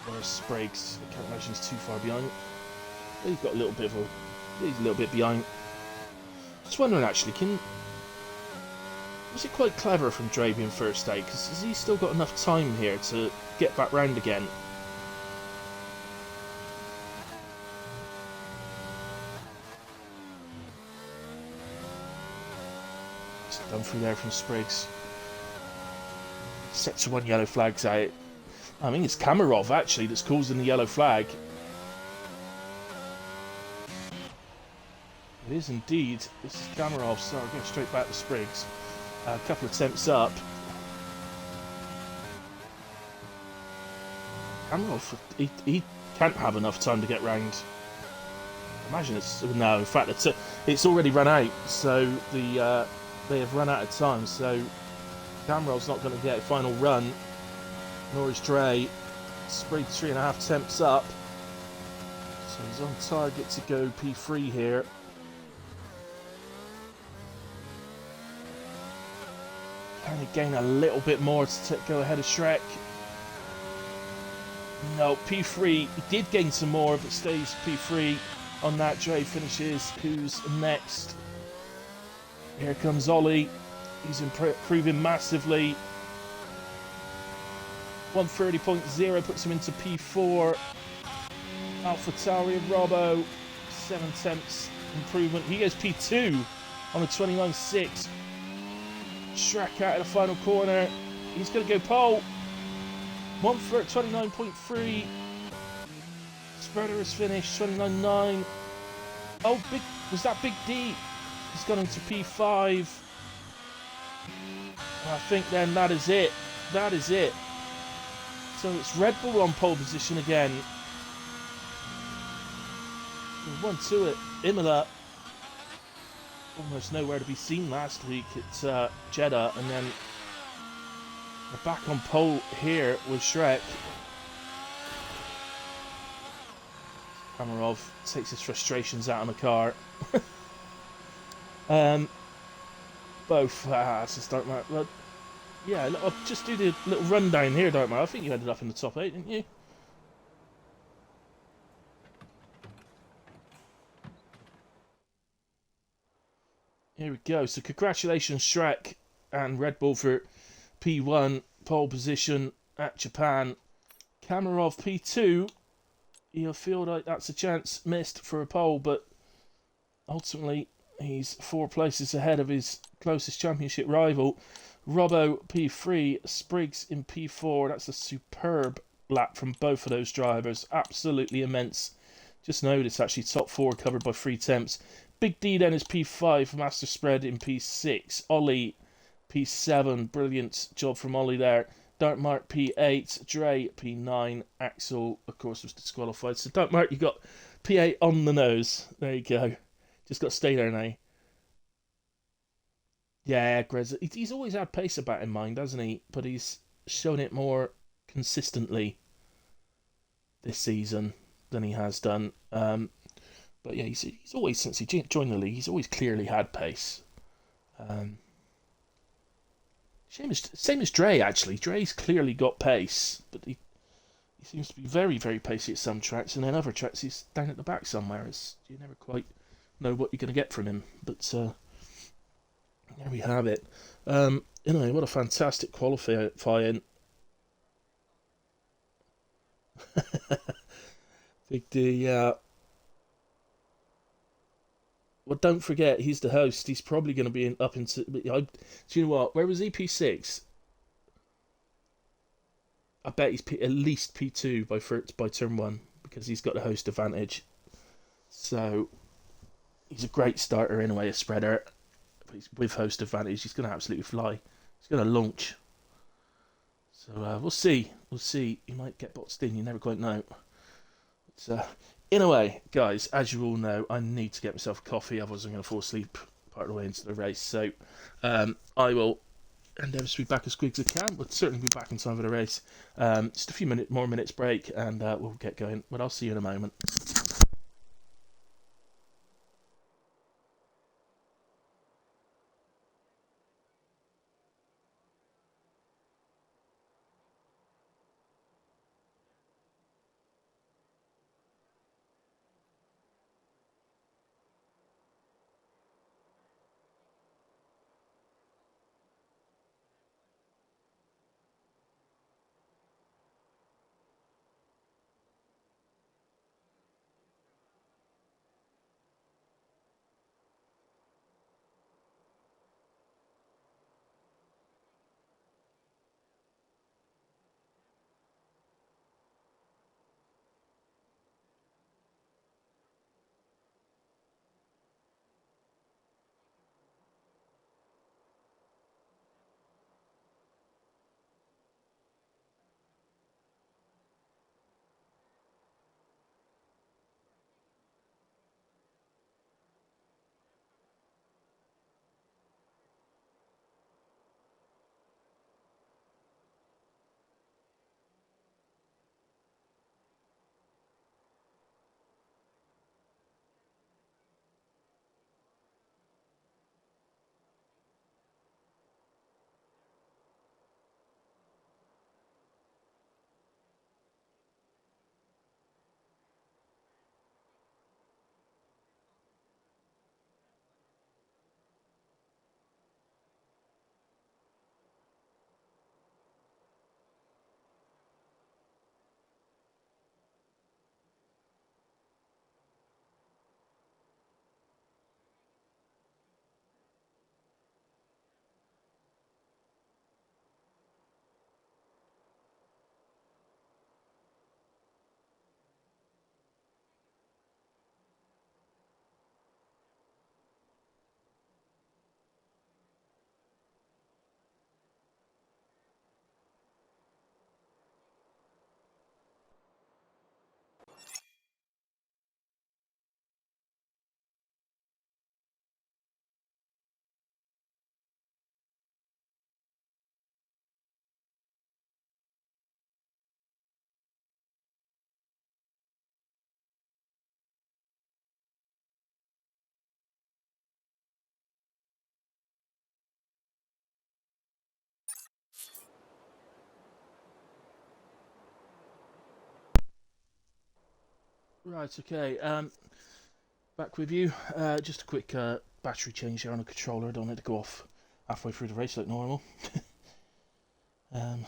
[SPEAKER 1] There's Spriggs. I can't imagine he's too far behind. He's got a little bit of a... He's a little bit behind. Just wondering, actually, was it quite clever from Dre being first out? Because has he still got enough time here to get back round again? Just done through there from Spriggs. Set to 1 yellow flag's out. I think it's Kamarov, actually, that's causing the yellow flag. It is indeed. This is Kamarov, so I'll go straight back to Spriggs. A couple of attempts up. Kamarov, he can't have enough time to get round. Imagine it's... No, in fact, it's already run out, so they have run out of time, so Kamarov's not going to get a final run, nor is Dre. Spriggs 3.5 attempts up, so he's on target to go P3 here. Can he gain a little bit more to go ahead of Shrek? No, P3. He did gain some more, but stays P3 on that. Dre finishes. Who's next? Here comes Ollie. He's improving massively. 1:30.0 puts him into P4. AlphaTauri Robbo, 7 attempts improvement. He goes P2 on the 29.6. Shrek out of the final corner. He's going to go pole. 29.3. Spreader has finished 29.9. Oh, was that Big D? He's gone into P5. I think then that is it. That is it. So it's Red Bull on pole position again. 1-2 at Imola. Almost nowhere to be seen last week at Jeddah, and then we're back on pole here with Shrek. Kamarov takes his frustrations out on the car. Both that's a start, Mark. Well, yeah, I'll just do the little rundown here, don't I? I think you ended up in the top 8, didn't you? Here we go. So congratulations, Shrek and Red Bull for P1 pole position at Japan. Kamarov P2. you'll feel like that's a chance missed for a pole, but ultimately he's 4 places ahead of his closest championship rival. Robbo P3, Spriggs in P4. That's a superb lap from both of those drivers. Absolutely immense. Just noticed actually top 4 covered by 3 temps. Big D then is P5, Master Spread in P6. Ollie P7, brilliant job from Ollie there. Dark Mark P8, Dre P9, Axel of course was disqualified. So Dark Mark, you got P8 on the nose. There you go. Just got to stay there now. Yeah, Grez, he's always had pace about in mind, hasn't he? But he's shown it more consistently this season than he has done. But yeah, he's always, since he joined the league, he's always clearly had pace. Um, same as Dre, actually. Dre's clearly got pace, but he seems to be very, very pacey at some tracks, and then other tracks he's down at the back somewhere. You never quite know what you're going to get from him. But there we have it. What a fantastic qualifying. Big D, well, don't forget, he's the host. He's probably going to be up into. Do you know what? Where was he? P6. I bet he's at least P2 by turn 1 because he's got the host advantage. So he's a great starter anyway, a spreader. But he's with host advantage. He's going to absolutely fly. He's going to launch. So we'll see. We'll see. He might get boxed in. You never quite know. But, in a way, guys, as you all know, I need to get myself a coffee. Otherwise, I'm going to fall asleep part of the way into the race. So I will endeavour to be back as quick as I can. We'll certainly be back in time for the race. Just a few more minutes break, and we'll get going. But I'll see you in a moment. Right, okay. Back with you. Just a quick battery change here on the controller. I don't want it to go off halfway through the race like normal. Um,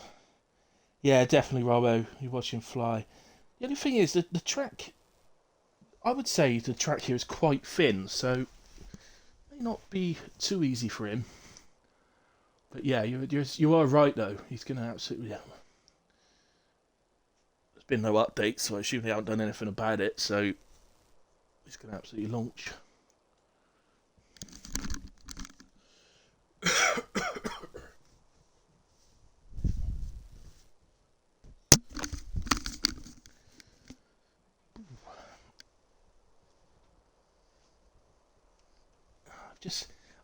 [SPEAKER 1] yeah, definitely, Robbo. You're watching fly. The only thing is that the track, I would say the track here is quite thin, so it may not be too easy for him. But yeah, you are right though. He's going to absolutely. Yeah. There's been no updates, so I assume they haven't done anything about it. So he's going to absolutely launch.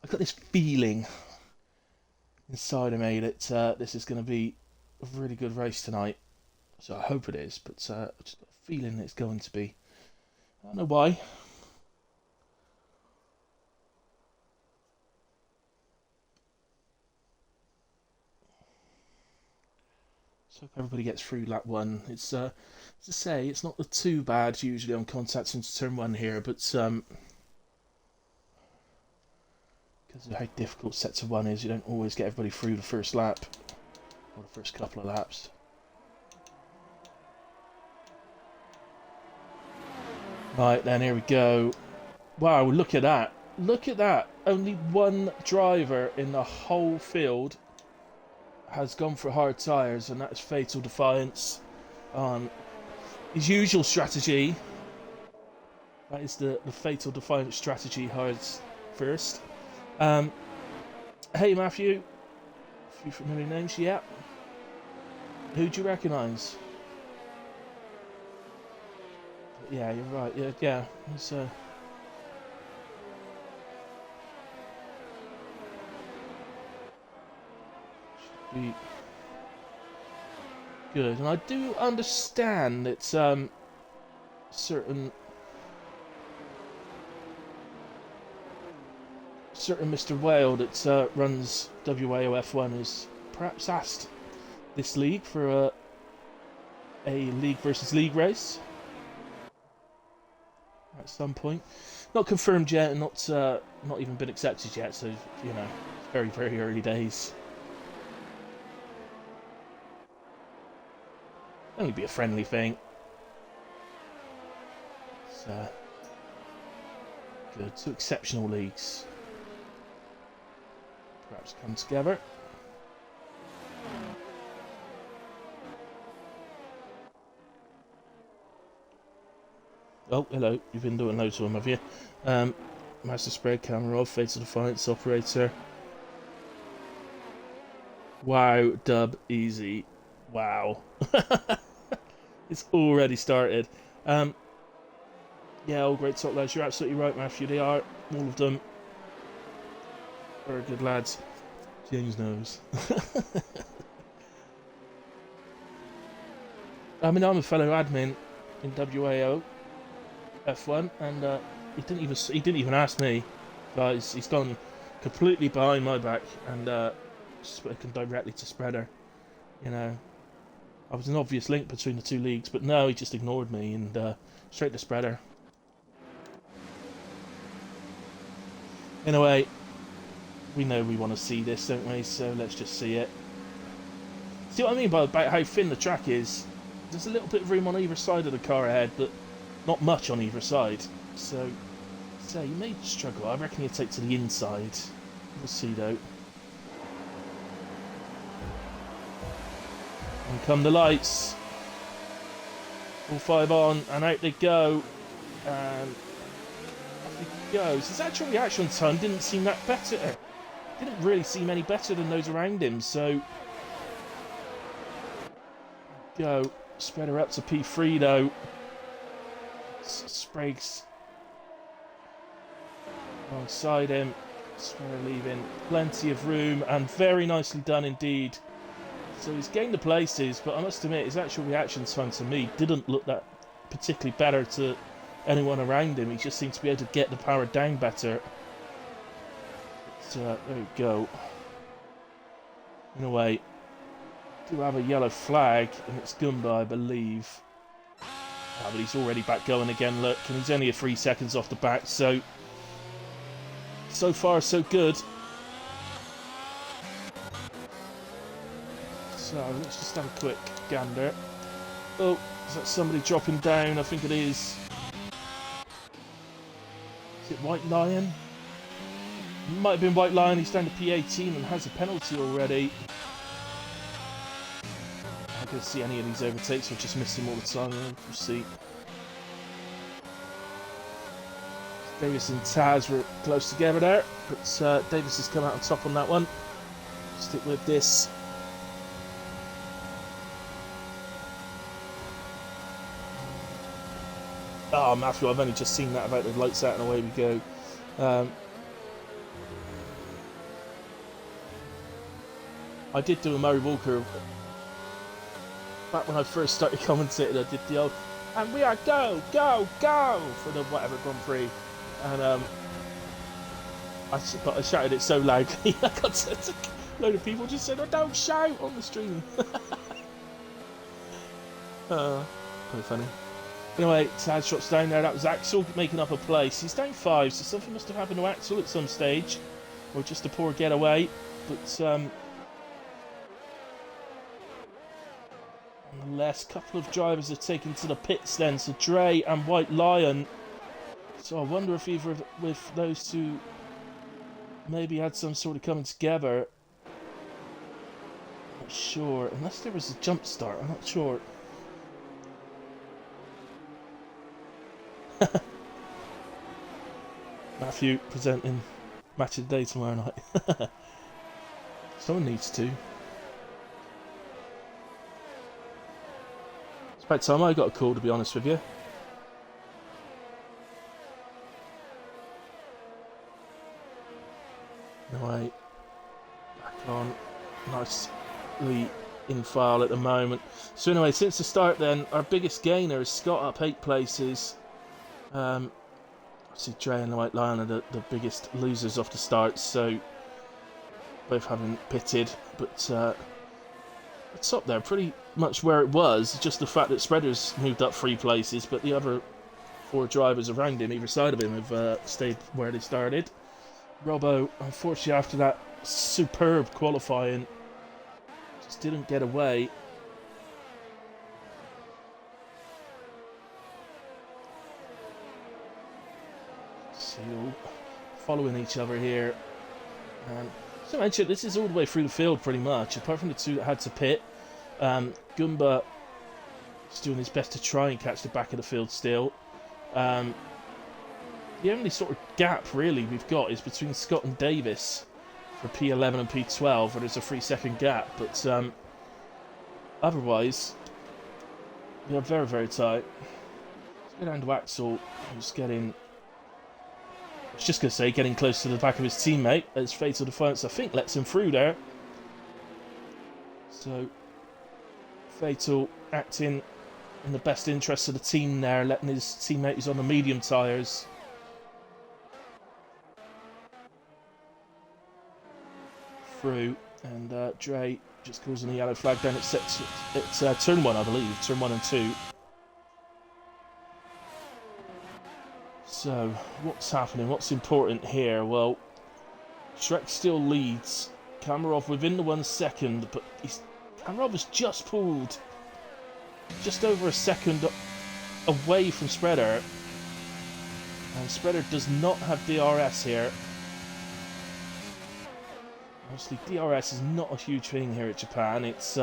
[SPEAKER 1] I've got this feeling inside of me that this is going to be a really good race tonight. So I hope it is, but I've just got a feeling it's going to be. I don't know why. So if everybody gets through lap one, it's as I say, it's not too bad usually on contacts into turn one here, but because of how difficult sets of one is, you don't always get everybody through the first lap or the first couple of laps. Right then, here we go. Wow, look at that! Look at that! Only one driver in the whole field has gone for hard tyres, and that's Fatal Defiance. His usual strategy. That is the Fatal Defiance strategy, hards first. Hey Matthew, a few familiar names, yeah. Who do you recognise? Yeah, you're right. Yeah. It's should be good, and I do understand that certain Mr. Whale that runs WAOF1 is perhaps asked this league for a league versus league race at some point. Not confirmed yet, and not even been accepted yet. So you know, it's very very early days. Only be a friendly thing. It's good. Two exceptional leagues. Perhaps come together. Oh, hello. You've been doing loads of them, have you? Master spread, camera off, Fatal Defiance, operator. Wow, dub, easy. Wow. It's already started. Yeah, all great top lads. You're absolutely right, Matthew. They are. All of them. Very good lads. James knows. I mean, I'm a fellow admin in WAO F1, and he didn't even ask me. Guys, he's gone completely behind my back and spoken directly to Spreader. You know, I was an obvious link between the two leagues, but no, he just ignored me and straight to Spreader. Anyway, we know we want to see this, don't we? So let's just see it. See what I mean about how thin the track is? There's a little bit of room on either side of the car ahead, but not much on either side. So you may struggle. I reckon you take to the inside. We'll see though. And come the lights. All five on, and out they go. And off he goes. His actual reaction time didn't seem that better. Didn't really seem any better than those around him, so go. Spreader up to P3 though. Sprague's alongside him. Spreader leaving plenty of room and very nicely done indeed. So he's gained the places, but I must admit his actual reaction time to me didn't look that particularly better to anyone around him. He just seemed to be able to get the power down better. But, there we go. In a way, do have a yellow flag, and it's Gumba, I believe. But he's already back going again, look, and he's only 3 seconds off the back, so far so good. So let's just have a quick gander. Oh, Is that somebody dropping down? I think it is. Is it White Lion? Might have been White Lion. He's down to P18 and has a penalty already. I can see any of these overtakes. We're just missing all the time. We'll see. Davis and Taz were close together there, but Davis has come out on top on that one. Stick with this. Oh, Matthew, I've only just seen that about the lights out and away we go. I did do a Murray Walker back when I first started commentating. I did the old "and we are go, go, go" for the whatever Grand Prix, and I shouted it so loudly I got a load of people just said, "Oh, don't shout" on the stream. Very funny. Anyway, Taz drops down there. That was Axel making up a place. He's down 5, so something must have happened to Axel at some stage, or just a poor getaway. But nonetheless, a couple of drivers are taken to the pits then. So Dre and White Lion. So I wonder if either with those two maybe had some sort of coming together. Not sure, unless there was a jump start. I'm not sure. Matthew presenting Match of the Day tomorrow night. Someone needs to. It's about time I got a call, to be honest with you. Anyway, back on nicely in file at the moment. So anyway, since the start then, our biggest gainer is Scott up 8 places. Obviously Dre and the White Lion are the biggest losers off the start, so both having pitted, but it's up there pretty much where it was, just the fact that Spreader's moved up 3 places, but the other 4 drivers around him, either side of him, have stayed where they started. Robbo, unfortunately after that superb qualifying, just didn't get away. All following each other here. So I mentioned this is all the way through the field pretty much, apart from the 2 that had to pit. Goomba is doing his best to try and catch the back of the field still. The only sort of gap really we've got is between Scott and Davis for P11 and P12, where there's a 3-second gap, but otherwise we are very, very tight. Let's go down to Axel, who's getting... I was just going to say, getting close to the back of his teammate as Fatal Defiance, I think, lets him through there. So, Fatal acting in the best interest of the team there, letting his teammate who's on the medium tyres through. And Dre just causing a yellow flag down at turn 1, I believe, turn 1 and 2. So, what's happening? What's important here? Well, Shrek still leads. Kamarov within the 1 second, but Kamarov has just pulled just over a second away from Spreader. And Spreader does not have DRS here. Obviously, DRS is not a huge thing here at Japan. It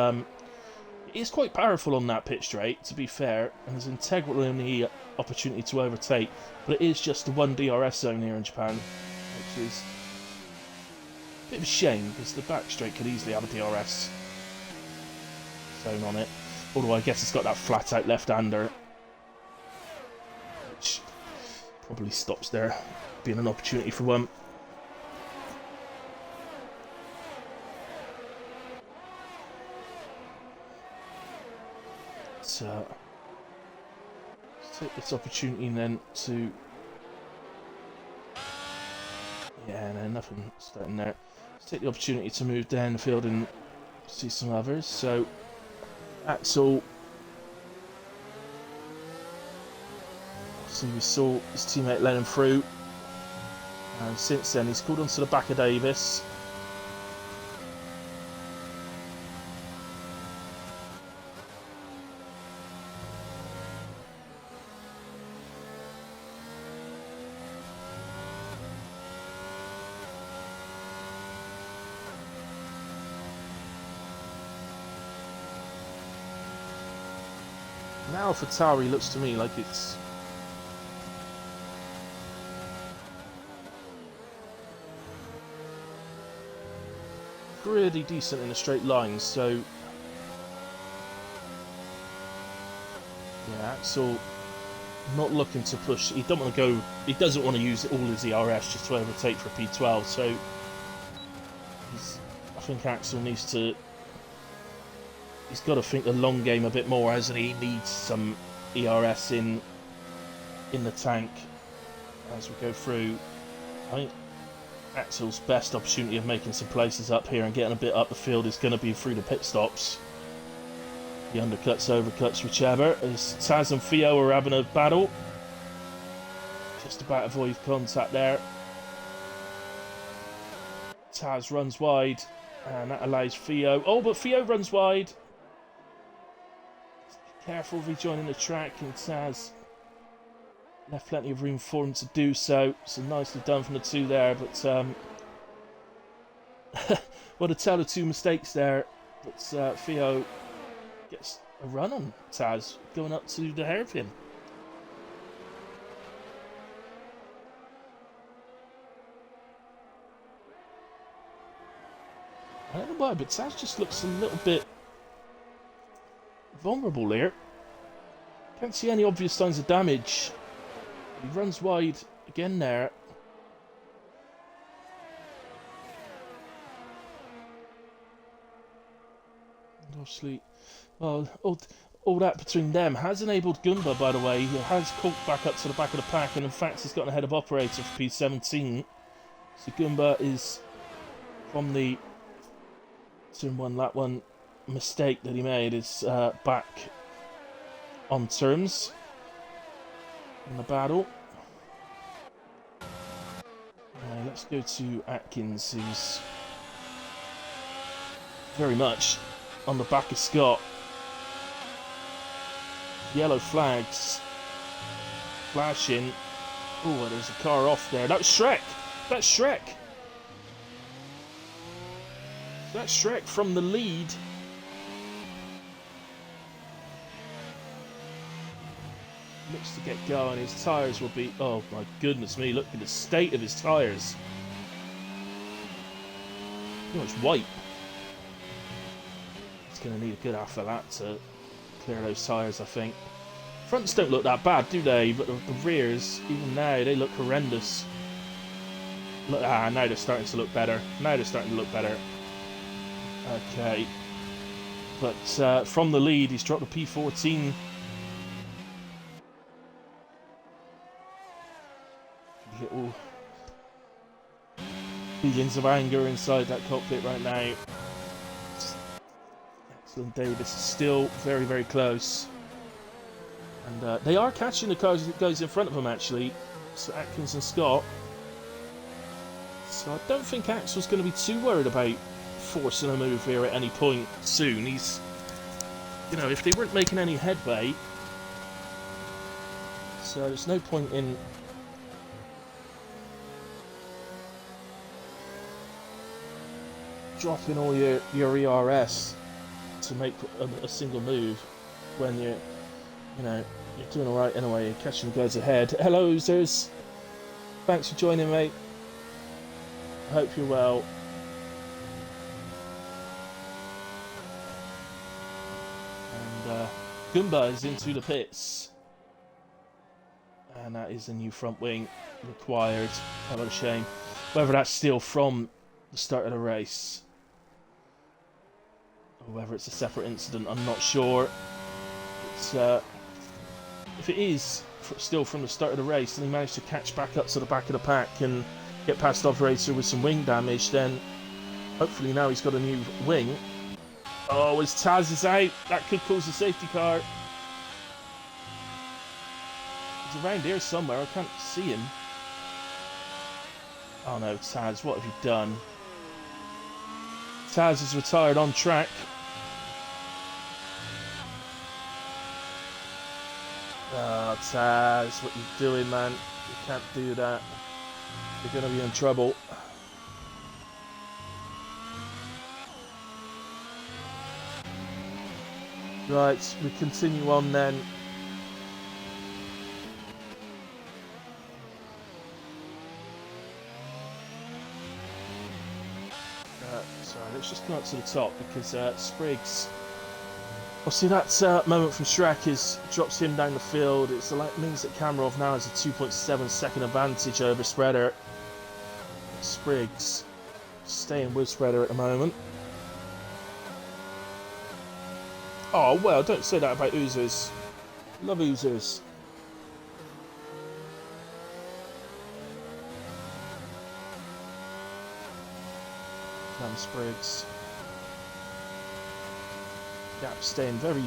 [SPEAKER 1] is quite powerful on that pit straight, to be fair, and is integral in the opportunity to overtake. But it is just the 1 DRS zone here in Japan, which is a bit of a shame, because the back straight could easily have a DRS zone on it. Although I guess it's got that flat-out left-hander, which probably stops there being an opportunity for one. Let's take this opportunity then to... Yeah, no, nothing starting there. Let's take the opportunity to move down the field and see some others. So, Axel... So we saw his teammate let him through. And since then, he's called onto the back of Davis. AlphaTauri looks to me like it's pretty decent in a straight line, so yeah, Axel not looking to push. He don't want to go. He doesn't want to use all his ERS just to overtake for a P12. So I think Axel needs to. He's got to think the long game a bit more, hasn't he? He needs some ERS in the tank as we go through. I think Axel's best opportunity of making some places up here and getting a bit up the field is going to be through the pit stops. The undercuts, overcuts, whichever. As Taz and Theo are having a battle. Just about avoid contact there. Taz runs wide, and that allows Theo. Oh, but Theo runs wide. Careful rejoining the track, and Taz left plenty of room for him to do so. So nicely done from the two there, but what a tale of two mistakes there. But Theo gets a run on Taz going up to the hairpin. I don't know why, but Taz just looks a little bit vulnerable here. Can't see any obvious signs of damage. He runs wide again there. And obviously, well, all that between them has enabled Goomba, by the way. He has caught back up to the back of the pack, and in fact he's gotten ahead of Operator for P17. So Goomba is from the turn one, lap one mistake that he made is back on terms in the battle. Let's go to Atkins, who's very much on the back of Scott. Yellow flags flashing. Oh, there's a car off there. That was Shrek. That's Shrek. That's Shrek from the lead. Looks to get going. His tyres will be... Oh my goodness me, look at the state of his tyres. Pretty much white. He's going to need a good half of that to clear those tyres, I think. Fronts don't look that bad, do they? But the rears, even now, they look horrendous. Look, now they're starting to look better. Okay. But from the lead, he's dropped a P14. Little feelings of anger inside that cockpit right now. Excellent. Davis is still very, very close. And they are catching the cars that goes in front of them, actually. So Atkins and Scott. So I don't think Axel's going to be too worried about forcing a move here at any point soon. He's, you know, if they weren't making any headway, so there's no point in dropping all your ERS to make a single move when you're doing alright anyway. You're catching the guys ahead. Hello, Oozers. Thanks for joining, mate. I hope you're well. And Goomba is into the pits. And that is a new front wing required. How about a shame. Whether that's still from the start of the race, or whether it's a separate incident, I'm not sure. It's, if it is still from the start of the race and he managed to catch back up to the back of the pack and get past Operator with some wing damage, then hopefully now he's got a new wing. Oh, as Taz is out, that could cause a safety car. He's around here somewhere, I can't see him. Oh no, Taz, what have you done? Taz is retired on track. Oh, Taz, what you doing, man? You can't do that. You're going to be in trouble. Right, we continue on then. Sorry, let's just come up to the top because Spriggs. Well, see that moment from Shrek drops him down the field. It means that Kamarov now has a 2.7 second advantage over Spreader. Spriggs staying with Spreader at the moment. Oh well, don't say that about oozers. Love oozers. Cam Spriggs. Gap staying very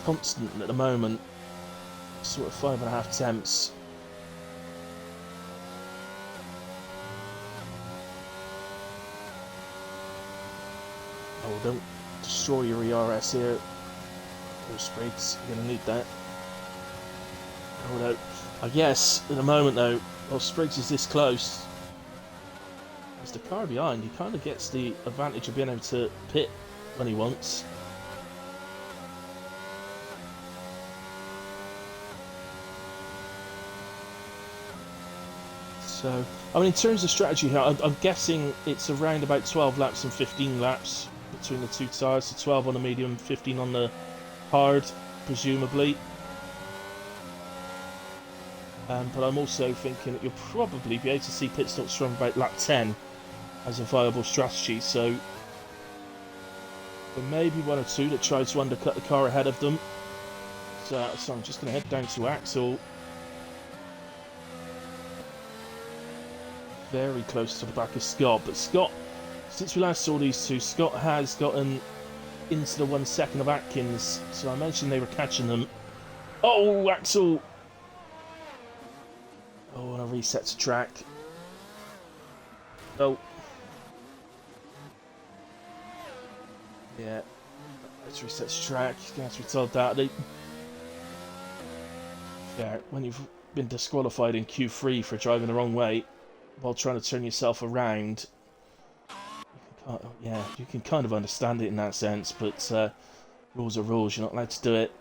[SPEAKER 1] constant at the moment. Sort of 5.5 tenths. Oh, don't destroy your ERS here. Those Spriggs, you're going to need that. Oh no. I guess, at the moment though, while Spriggs is this close, as the car behind, he kind of gets the advantage of being able to pit when he wants. So, I mean, in terms of strategy here, I'm guessing it's around about 12 laps and 15 laps between the two tyres. So 12 on the medium, 15 on the hard, presumably. But I'm also thinking that you'll probably be able to see pit stops from about lap 10 as a viable strategy. So there may be one or two that try to undercut the car ahead of them. So I'm just going to head down to Axel. Very close to the back of Scott. But Scott, since we last saw these two, Scott has gotten into the 1 second of Atkins. So I mentioned they were catching them. Oh, Axel! Oh, and a reset to track. Oh. Yeah. Let's reset to track. You're going to have to be told that. Yeah, when you've been disqualified in Q3 for driving the wrong way while trying to turn yourself around, yeah, you can kind of understand it in that sense, but rules are rules. You're not allowed to do it.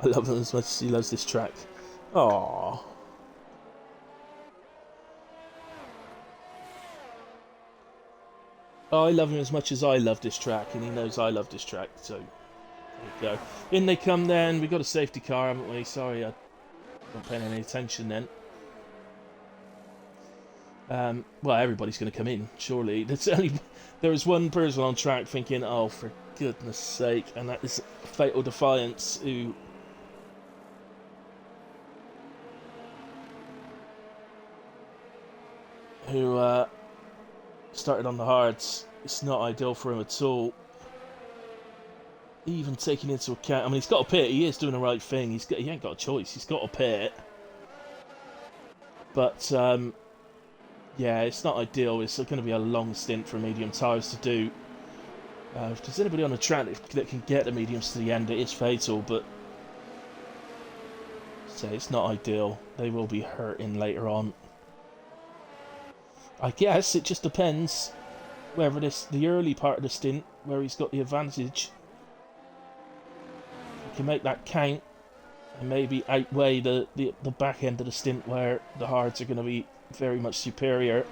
[SPEAKER 1] I love him as much as he loves this track. Aww. Oh, I love him as much as I love this track, and he knows I love this track, so there you go. In they come then. We've got a safety car, haven't we? Sorry, I wasn't paying any attention then. Well, everybody's going to come in, surely. There was one person on track thinking, oh, for goodness sake, and that is Fatal Defiance, who started on the hards. It's not ideal for him at all. Even taking into account, I mean, he's got a pit. He is doing the right thing. He ain't got a choice. He's got a pit. But yeah, it's not ideal. It's going to be a long stint for medium tyres to do. If there's anybody on the track that can get the mediums to the end, it is Fatal. But say it's not ideal. They will be hurting later on. I guess it just depends whether the early part of the stint, where he's got the advantage, he can make that count and maybe outweigh the back end of the stint where the hards are going to be very much superior.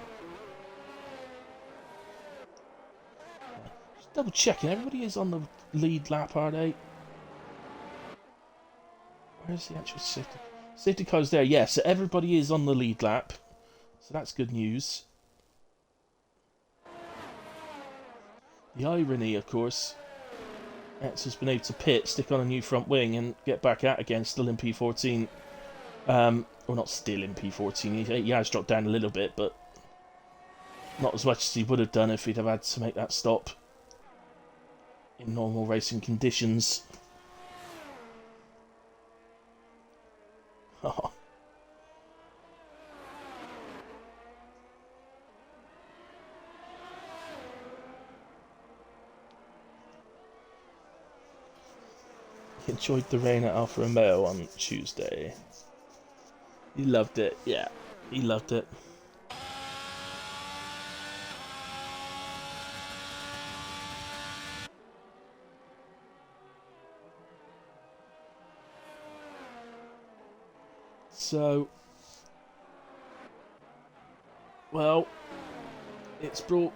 [SPEAKER 1] Just double checking, everybody is on the lead lap, are they? Where's the actual safety? Safety car's there, yes, so everybody is on the lead lap. So that's good news. The irony, of course, X has been able to pit, stick on a new front wing, and get back out again, still in P14. Well, not still in P14, he has dropped down a little bit, but not as much as he would have done if he'd have had to make that stop in normal racing conditions. Oh. He enjoyed the rain at Alfa Romeo on Tuesday. He loved it, yeah, he loved it. So, well, it's brought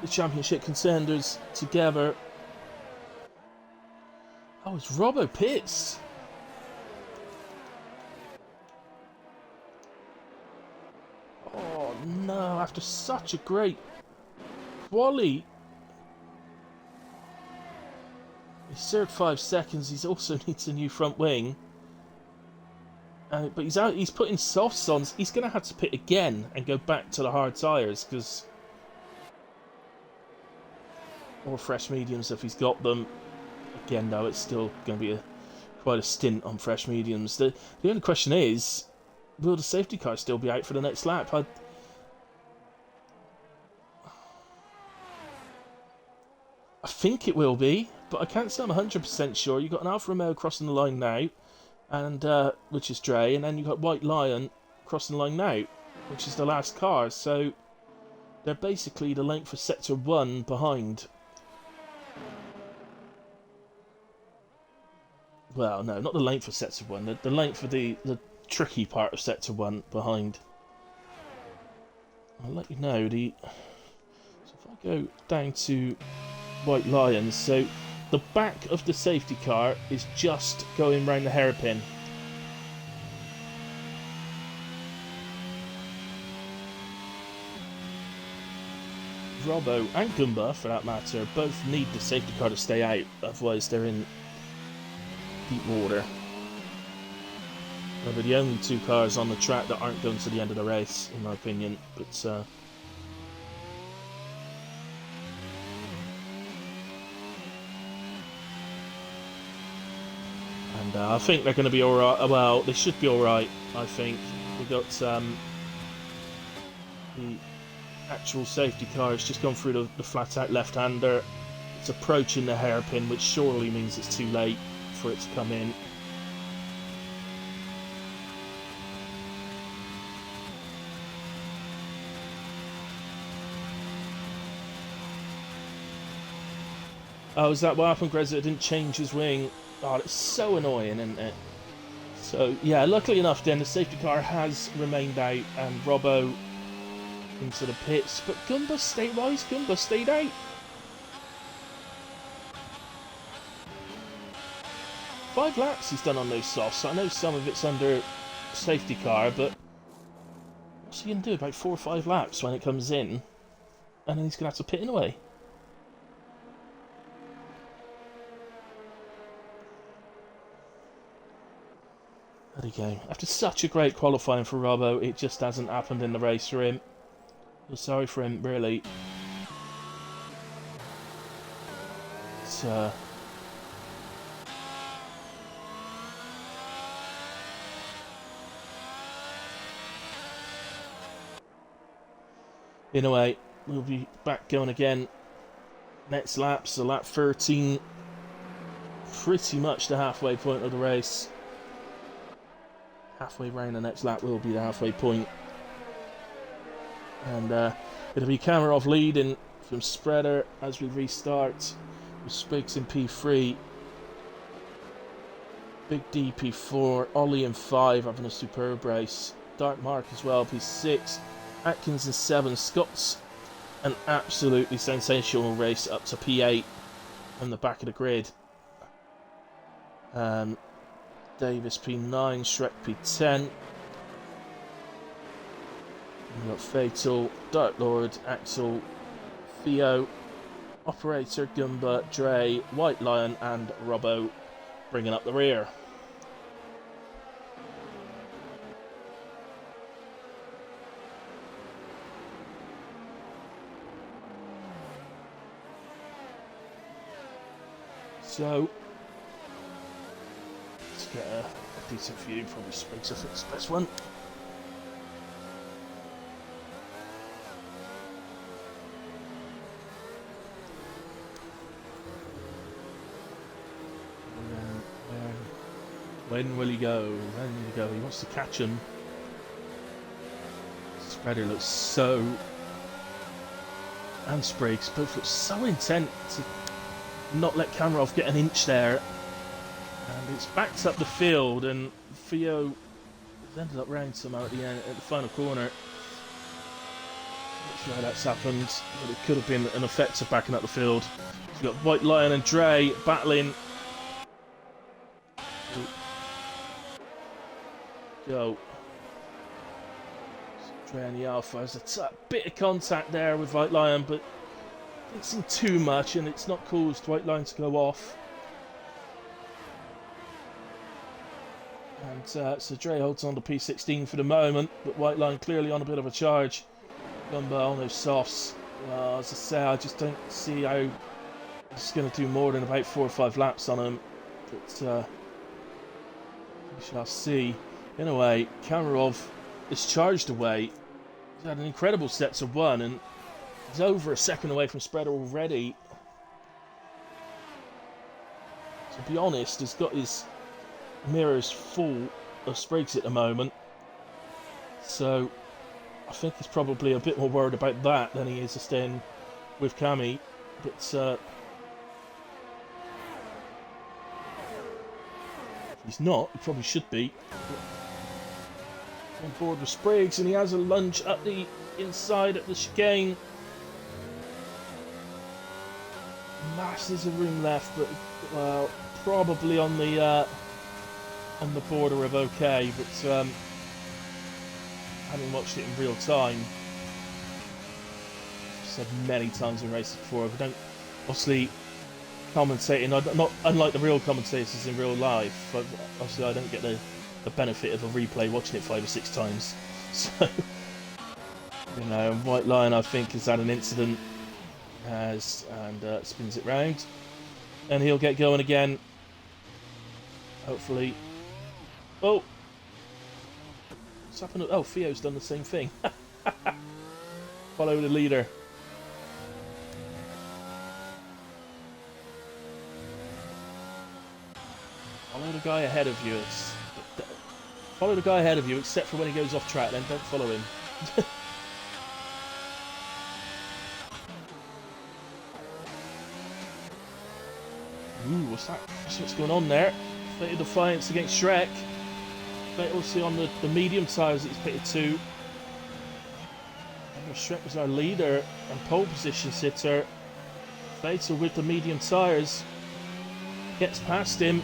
[SPEAKER 1] the championship contenders together. Oh, it's Robbo Pitts. Oh no, after such a great quali. He's served 5 seconds, he also needs a new front wing. But he's out. He's putting softs on. He's going to have to pit again and go back to the hard tyres, because, or fresh mediums if he's got them. Again, though, it's still going to be quite a stint on fresh mediums. The only question is, will the safety car still be out for the next lap? I think it will be, but I can't say I'm 100% sure. You've got an Alfa Romeo crossing the line now, and which is Dre, and then you've got White Lion crossing the line now, which is the last car. So they're basically the length for Sector 1 behind. Well, no, not the length for Sector 1, the length for the tricky part of Sector 1 behind. I'll let you know, so if I go down to White Lions, so the back of the safety car is just going round the hairpin. Robbo and Goomba, for that matter, both need the safety car to stay out, otherwise they're in deep water. They're the only 2 cars on the track that aren't going to the end of the race, in my opinion. But and I think they're going to be all right. Well, they should be all right. I think we got the actual safety car has just gone through the flat-out left-hander. It's approaching the hairpin, which surely means it's too late for it to come in. Oh, is that what happened, Grezza? It didn't change his wing. Oh, it's so annoying, isn't it? So, yeah, luckily enough then, the safety car has remained out, and Robbo into the pits. But Goomba stayed, wise Goomba stayed out. Five laps he's done on those softs, so I know some of it's under safety car, but what's he going to do? About 4 or 5 laps when it comes in, and then he's going to have to pit in away. There you go. After such a great qualifying for Robbo, it just hasn't happened in the race for him. I'm sorry for him, really. It's, in a way, we'll be back going again next lap, so lap 13. Pretty much the halfway point of the race. Halfway round the next lap will be the halfway point. And it'll be Kamarov leading from Spreader as we restart with Spriggs in P3. Big D P4, Ollie in 5 having a superb race. Dark Mark as well, P6. Atkins in 7. Scott's an absolutely sensational race up to P8 on the back of the grid. Davis P9, Shrek P10. We've got Fatal, Dark Lord, Axel, Theo, Operator, Goomba, Dre, White Lion, and Robbo bringing up the rear. So, let's get a decent view, probably Spriggs if it's the best one. When will he go? When will he go? He wants to catch him. Spreader looks so... and Spriggs both look so intent to not let Kamarov get an inch there. And it's backed up the field, and Theo He's ended up round somehow at the end, at the final corner. Not sure how that's happened, but it could have been an effect of backing up the field. So we've got White Lion and Dre battling. Go. Dre and the Alpha has a bit of contact there with White Lion, but didn't seem too much, and it's not caused White Lion to go off. And so Dre holds on to P16 for the moment, but White Line clearly on a bit of a charge. Gumbo on those softs. As I say, I just don't see how he's going to do more than about 4 or 5 laps on him. But we shall see. In a way, Kamarov is charged away. He's had an incredible set to 1, and he's over a second away from Spreader already. To be honest, he's got his mirrors full of sprigs at the moment, so I think he's probably a bit more worried about that than he is staying with Cami. But he's not. He probably should be. On board with Spriggs, and he has a lunge up the inside at the chicane. Masses of room left, but probably on the border of okay. But having watched it in real time, I've said many times in races before, I don't obviously commentating. Not unlike the real commentators in real life. Obviously, I don't get the benefit of a replay watching it 5 or 6 times. So, you know, White Lion I think has had an incident, and spins it round, and he'll get going again. Hopefully. Oh, what's happened? Oh, Theo's done the same thing. Follow the leader. Follow the guy ahead of you. Follow the guy ahead of you, except for when he goes off track, then don't follow him. Ooh, what's that? What's going on there? Fatal Defiance against Shrek. Fatal on the medium tyres that he's pitted to. Remember, Shrek was our leader and pole position sitter. Fatal with the medium tyres. Gets past him.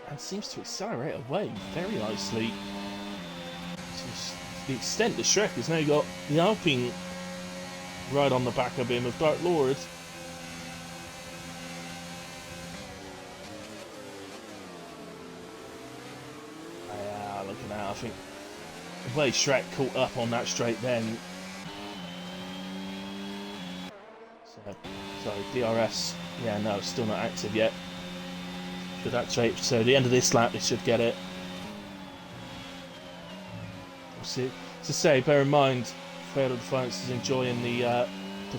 [SPEAKER 1] And seems to accelerate away very nicely. To the extent that Shrek has now got the Alpine right on the back of him, of Dark Lord. Looking at, I think the way Shrek caught up on that straight then. So, sorry, DRS. Yeah, no, still not active yet. Should activate, so at the end of this lap they should get it. We'll see. To say, bear in mind, Fatal Defiance is enjoying the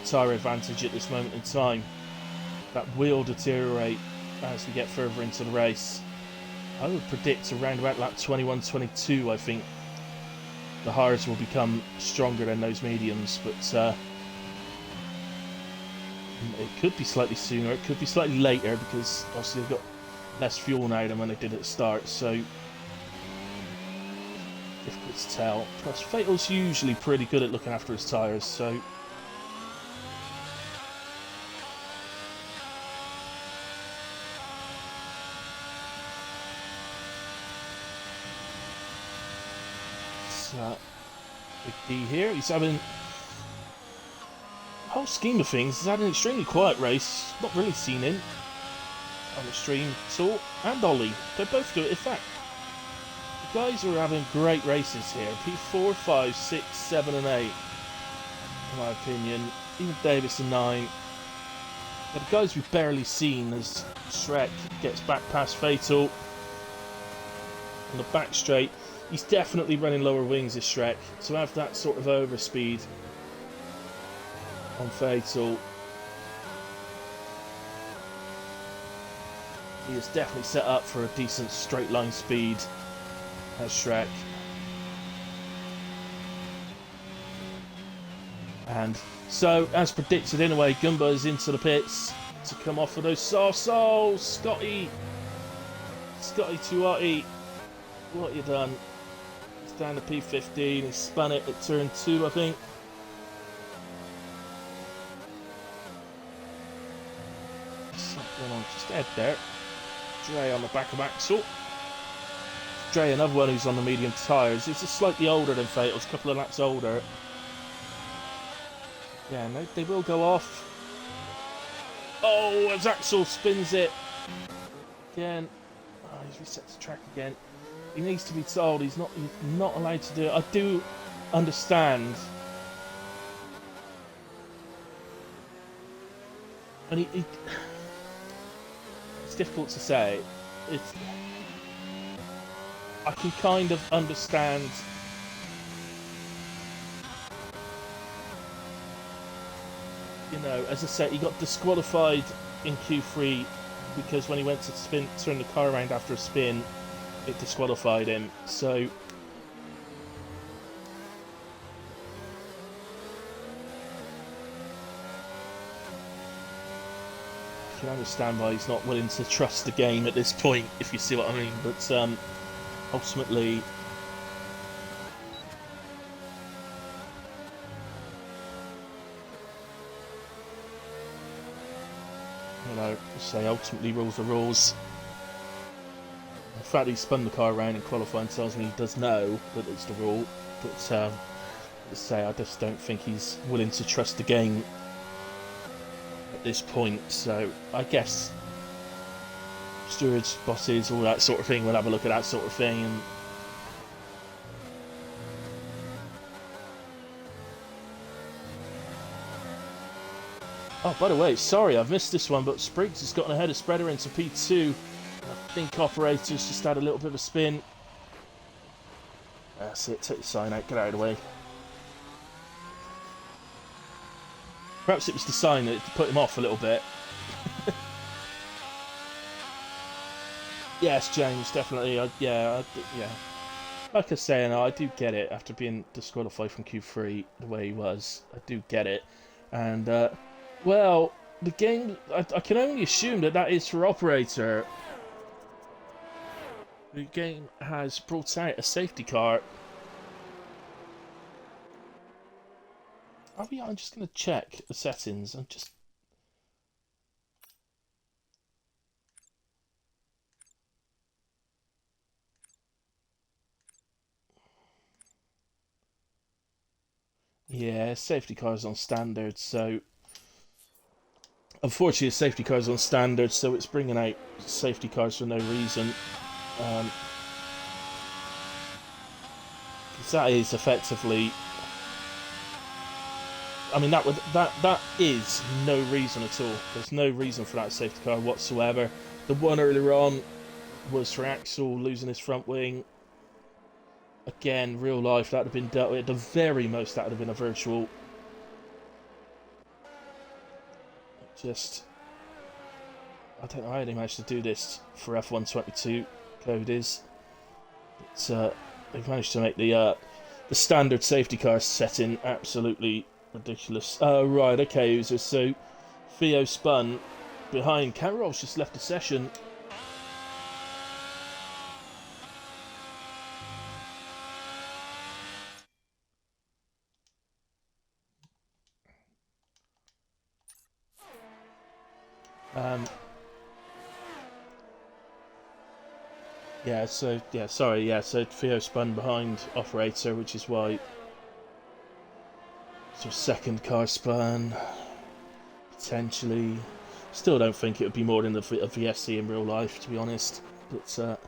[SPEAKER 1] tyre advantage at this moment in time. That will deteriorate as we get further into the race. I would predict around about lap 21-22, I think the hards will become stronger than those mediums, but it could be slightly sooner, it could be slightly later, because obviously they've got less fuel now than when they did at the start, so difficult to tell. Plus, Fatal's usually pretty good at looking after his tyres, so Big D here. He's having, the whole scheme of things, he's had an extremely quiet race. Not really seen him on the stream at all. And Ollie, they both do it. In fact, the guys are having great races here. P4, 5, 6, 7 and 8, in my opinion. Even Davis and 9. But the guys we've barely seen as Shrek gets back past Fatal on the back straight. He's definitely running lower wings, this Shrek. To have that sort of overspeed on Fatal, he is definitely set up for a decent straight line speed as Shrek. And so, as predicted in a way, Gumbo is into the pits to come off of those soft souls. Scotty Tuati, what you done? down to P15. He spun it at turn 2, I think. Something on just head there. Dre on the back of Axel. Dre, another one who's on the medium tyres. He's just slightly older than Fatal's, a couple of laps older. Yeah, no, they will go off. Oh, as Axel spins it again. Oh, he's reset the track again. He needs to be told he's not allowed to do it. I do understand. And it's difficult to say. I can kind of understand. You know, as I said, he got disqualified in Q3 because when he went to turn the car around after a spin, it disqualified him. So you can understand why he's not willing to trust the game at this point, if you see what I mean. But ultimately, you know, ultimately rules are rules. The fact he spun the car around in qualifying tells me he does know that it's the rule, but I just don't think he's willing to trust the game at this point. So I guess stewards, bosses, all that sort of thing will have a look at that sort of thing. And oh, by the way, sorry, I've missed this one, but Spriggs has gotten ahead of Spreader into P2. I think Operator's just had a little bit of a spin. That's it, take the sign out, get out of the way. Perhaps it was the sign that put him off a little bit. Yes, James, definitely. Yeah. Like I say, I do get it. After being disqualified from Q3 the way he was, I do get it. And, well, the game, I can only assume that is for Operator. The game has brought out a safety car. I'm just going to check the settings. Yeah, safety car's on standard, so unfortunately, safety car's on standard, so it's bringing out safety cars for no reason. That is effectively. I mean, that is no reason at all. There's no reason for that safety car whatsoever. The one earlier on was for Axel losing his front wing. Again, real life, that would have been dealt with. At the very most, that would have been a virtual. I don't know how they managed to do this for F1-22 code is. But they've managed to make the standard safety car setting absolutely ridiculous. Oh, right, okay, User. So Theo spun behind. Camerol's just left the session. So Theo spun behind Operator, which is why. So second car spun, potentially. Still don't think it would be more than a VSC in real life, to be honest. But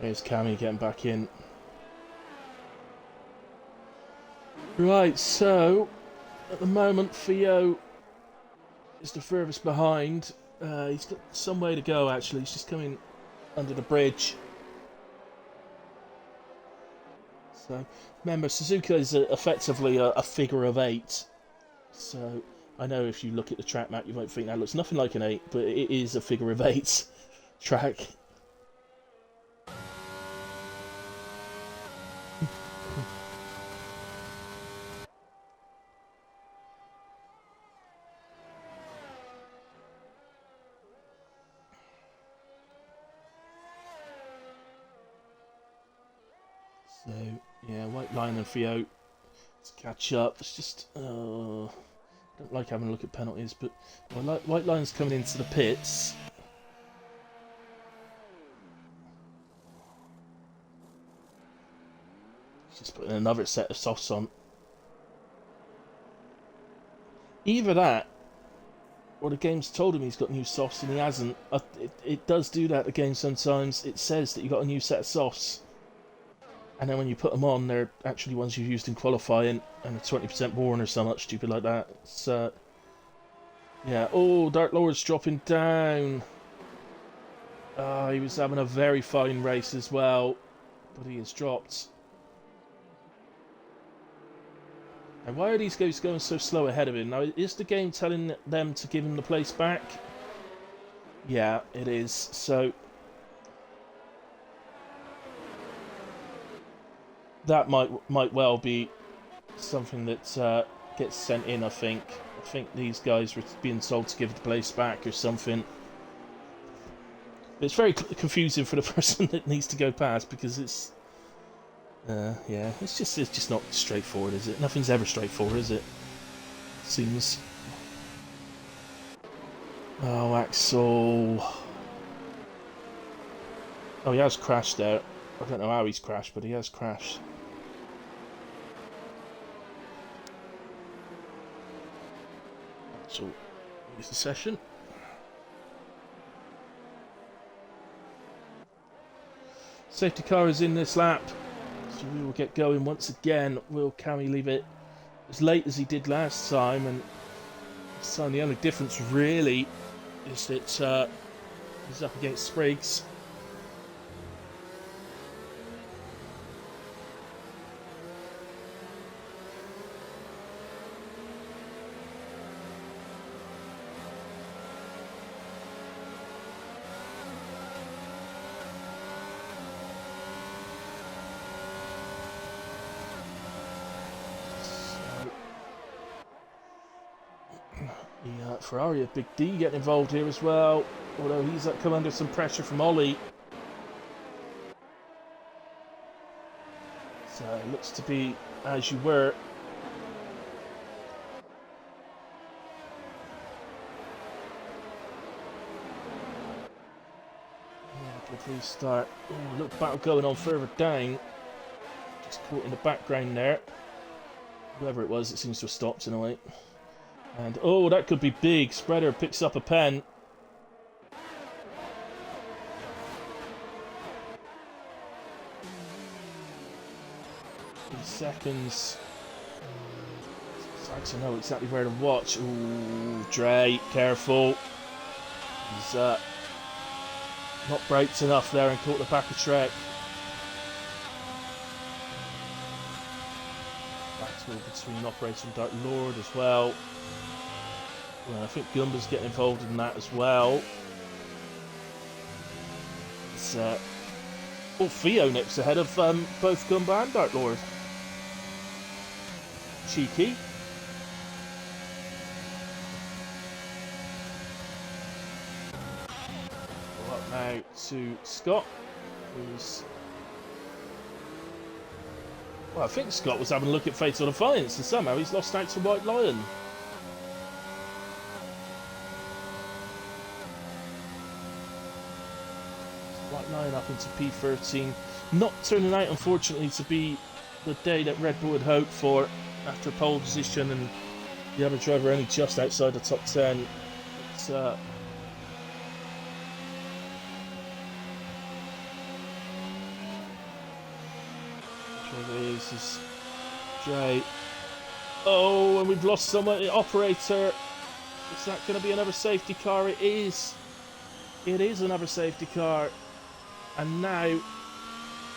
[SPEAKER 1] here's Cammy getting back in. Right, so at the moment Theo is the furthest behind. He's got some way to go actually. He's just coming under the bridge. So remember, Suzuka is effectively a figure of 8. So I know if you look at the track map, you might think that looks nothing like an 8, but it is a figure of 8 track. So yeah, White Line and Theo to catch up. It's just don't like having a look at penalties, but White Line's coming into the pits. He's just putting another set of softs on. Either that, or the game's told him he's got new softs and he hasn't. It does do that, the game sometimes. It says that you got a new set of softs, and then when you put them on, they're actually ones you've used in qualifying, and they're 20% worn or something stupid like that. It's, yeah. Oh, Dark Lord's dropping down. He was having a very fine race as well, but he has dropped. And why are these guys going so slow ahead of him? Now, is the game telling them to give him the place back? Yeah, it is. So that might well be something that gets sent in. I think these guys were being told to give the place back or something. It's very confusing for the person that needs to go past because it's yeah, it's just not straightforward, is it? Nothing's ever straightforward, is it? Seems. Oh, Axel. Oh, he has crashed there. I don't know how he's crashed, but he has crashed. So, here's the session. Safety car is in this lap. So we will get going once again. Will Cammy leave it as late as he did last time? And this time the only difference really is that he's up against Spriggs. Ferrari of Big D getting involved here as well, although he's come under some pressure from Ollie. So it looks to be as you were. Yeah, good restart. Oh, look, battle going on further down. Just caught in the background there. Whoever it was, it seems to have stopped in a way. And, oh, that could be big. Spreader picks up a pen. Seconds. I don't know exactly where to watch. Ooh, Dre, careful. He's not braked enough there and caught the back of Trek. Battle between Operator and Dark Lord as well. Well, I think Gumba's getting involved in that as well. It's Theo nips ahead of both Gumba and Dark Lord. Cheeky. Well, up now to Scott, who's... Well, I think Scott was having a look at Fatal Defiance and somehow he's lost out to White Lion. White Lion up into P13. Not turning out, unfortunately, to be the day that Red Bull had hoped for after pole position and the other driver only just outside the top 10. It's, is Jay. Oh, and we've lost someone. The operator. Is that going to be another safety car? It is. It is another safety car. And now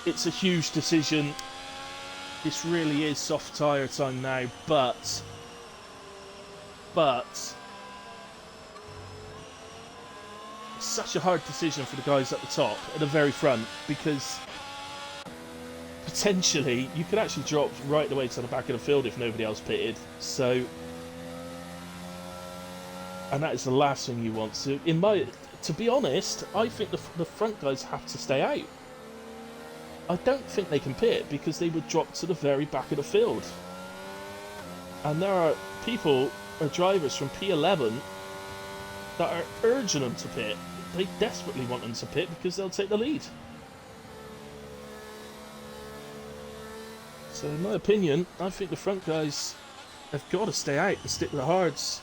[SPEAKER 1] it's a huge decision. This really is soft tyre time now, but it's such a hard decision for the guys at the top, at the very front, because potentially you could actually drop right away to the back of the field if nobody else pitted. So, and that is the last thing you want. So, to be honest, I think the front guys have to stay out. I don't think they can pit because they would drop to the very back of the field. And there are people or drivers from P11 that are urging them to pit. They desperately want them to pit because they'll take the lead. So in my opinion, I think the front guys have got to stay out and stick with the hards.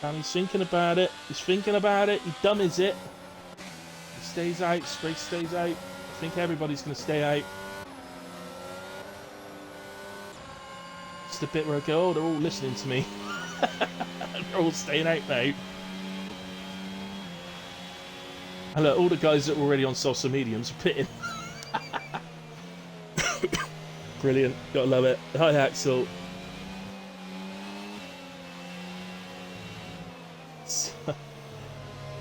[SPEAKER 1] And he's thinking about it. He's thinking about it. He dummies it. He stays out. Race stays out. I think everybody's going to stay out. It's the bit where I go, oh, they're all listening to me. They're all staying out now. And look, all the guys that were already on social mediums are pitting. Brilliant. Gotta love it. Hi, Axel.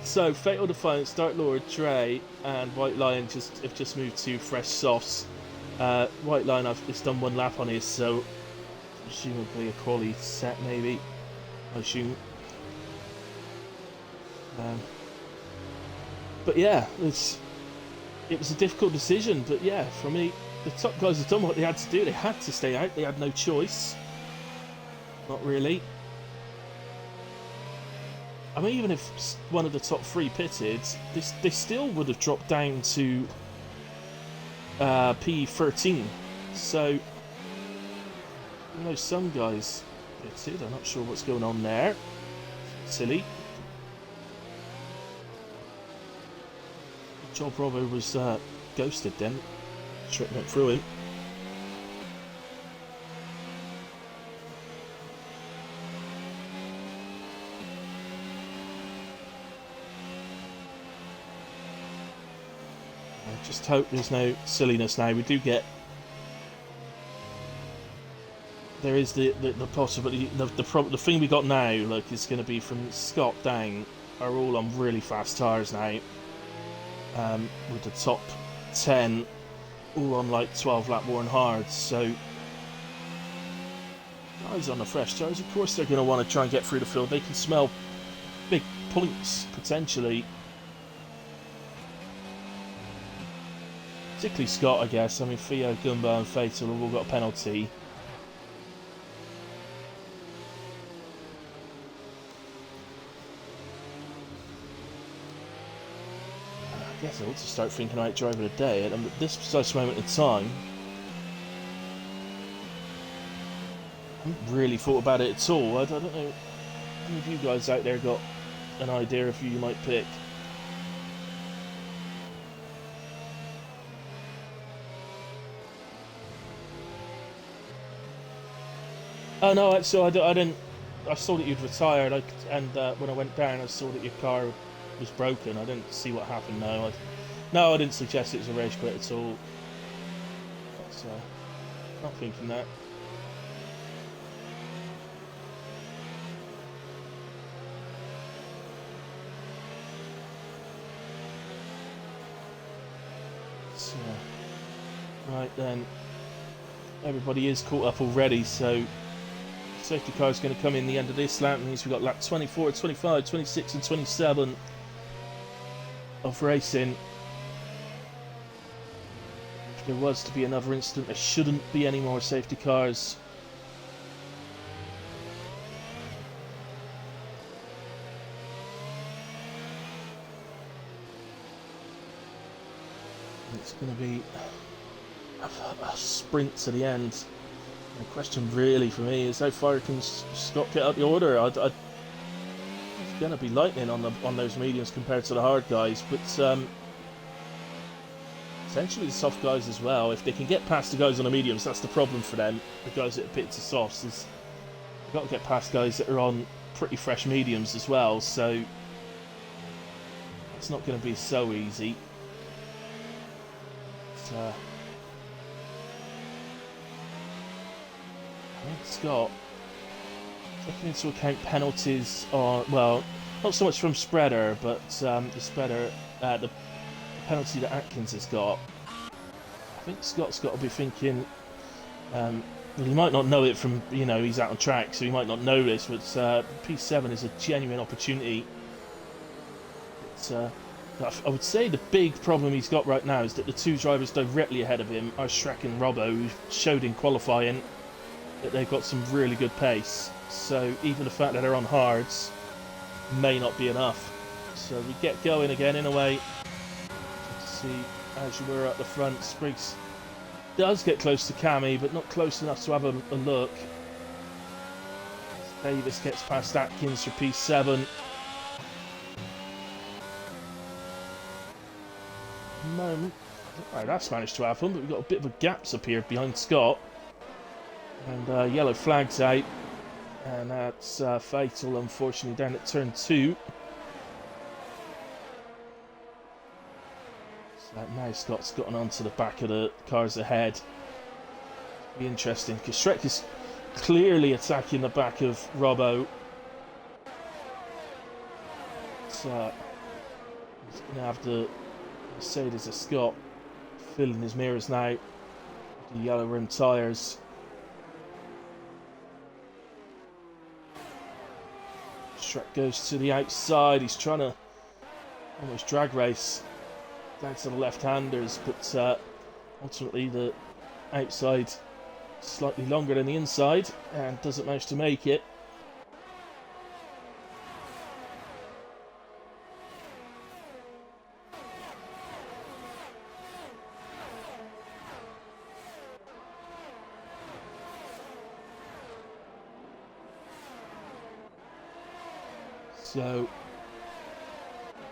[SPEAKER 1] So Fatal Defiance, Dark Lord, Dre, and White Lion have just moved to fresh softs. White Lion, I've just done one lap on his, so presumably a quality set, maybe. I assume. But yeah, it was a difficult decision. But yeah, for me, the top guys have done what they had to do. They had to stay out. They had no choice. Not really. I mean, even if one of the top three pitted, they still would have dropped down to P13. So, you know, some guys pitted. I'm not sure what's going on there. Silly. Joel Bravo was ghosted then. Shrek went through him. I just hope there's no silliness now. We do get... There is the possibility... The thing we got now, like, is going to be from Scott down, are all on really fast tyres now. With the top 10 all on like 12 lap worn hards, so guys on the fresh tyres, of course they're going to want to try and get through the field. They can smell big points potentially, particularly Scott, I guess. I mean, Theo, Gumbo and Fatal have all got a penalty. I guess I ought to start thinking about driver of the day at this precise moment in time. I haven't really thought about it at all. I don't know. How many of you guys out there got an idea of who you might pick? Oh no, so I didn't. I saw that you'd retired, and when I went down, I saw that your car was broken. I didn't see what happened. No, I didn't suggest it was a race quit at all. That's not thinking that. So, right then, everybody is caught up already. So, safety car is going to come in the end of this lap. It means we've got lap 24, 25, 26, and 27 of racing. If there was to be another incident, there shouldn't be any more safety cars. It's going to be a sprint to the end. The question really for me is how far can Scott get up the order? It's going to be lightning on those mediums compared to the hard guys, but essentially the soft guys as well. If they can get past the guys on the mediums, that's the problem for them. The guys that are pitted to softs is they've got to get past guys that are on pretty fresh mediums as well. So it's not going to be so easy. But, I think Scott, taking into account penalties on, well, not so much from Spreader, but the penalty that Atkins has got. I think Scott's got to be thinking, well, he might not know it from, you know, he's out on track, so he might not know this, but P7 is a genuine opportunity. But I would say the big problem he's got right now is that the two drivers directly ahead of him are Shrek and Robbo, who showed in qualifying that they've got some really good pace. So even the fact that they're on hards may not be enough. So we get going again in a way. To see, as you were at the front, Spriggs does get close to Cammy, but not close enough to have a look. Davis gets past Atkins for P7. Moment. Right, that's managed to happen, but we've got a bit of a gap's appeared behind Scott. And yellow flag's out. And that's fatal, unfortunately, down at turn 2. So now Scott's gotten onto the back of the cars ahead. Be interesting, because Shrek is clearly attacking the back of Robbo. So he's going to have the Mercedes of Scott filling his mirrors now. The yellow rim tyres. Shrek goes to the outside. He's trying to almost drag race down to the left-handers, but ultimately the outside slightly longer than the inside and doesn't manage to make it. So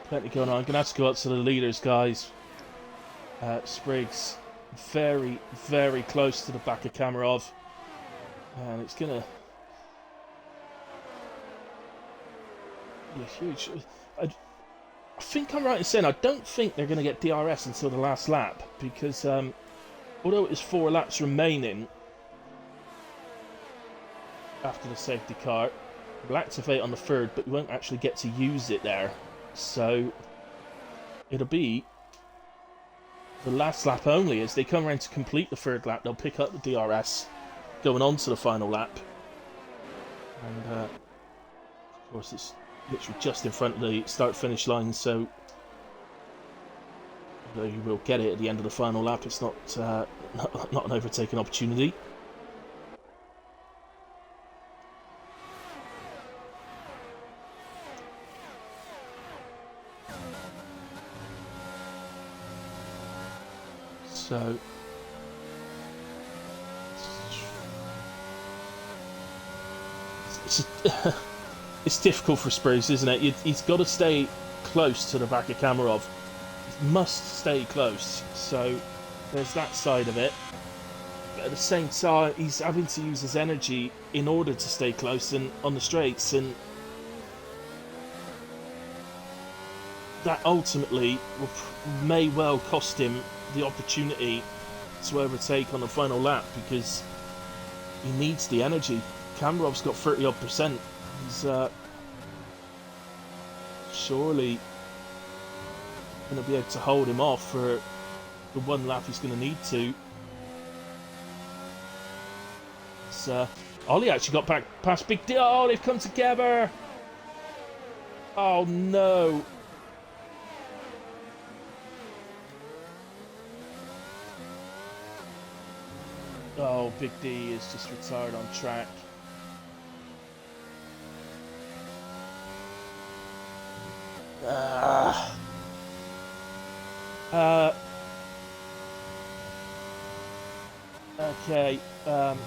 [SPEAKER 1] plenty going on. I'm going to have to go up to the leaders, guys. Spriggs very, very close to the back of Kamarov. And it's going to be huge. I think I'm right in saying I don't think they're going to get DRS until the last lap. Because although it is 4 laps remaining after the safety car, we'll activate on the 3rd, but we won't actually get to use it there. So it'll be the last lap only. As they come around to complete the 3rd lap, they'll pick up the DRS going on to the final lap. And of course it's literally just in front of the start-finish line, so although you will get it at the end of the final lap, it's not an overtaking opportunity. So it's difficult for Spriggs, isn't it? He's got to stay close to the back of Kamarov. He must stay close. So there's that side of it. But at the same time, he's having to use his energy in order to stay close and on the straights, and that ultimately may well cost him the opportunity to overtake on the final lap, because he needs the energy. Kamarov's got 30-odd%. He's surely going to be able to hold him off for the one lap he's going to need to. Ollie actually got back past Big D. Oh, they've come together. Oh no. Oh, Big D is just retired on track. Okay. Man,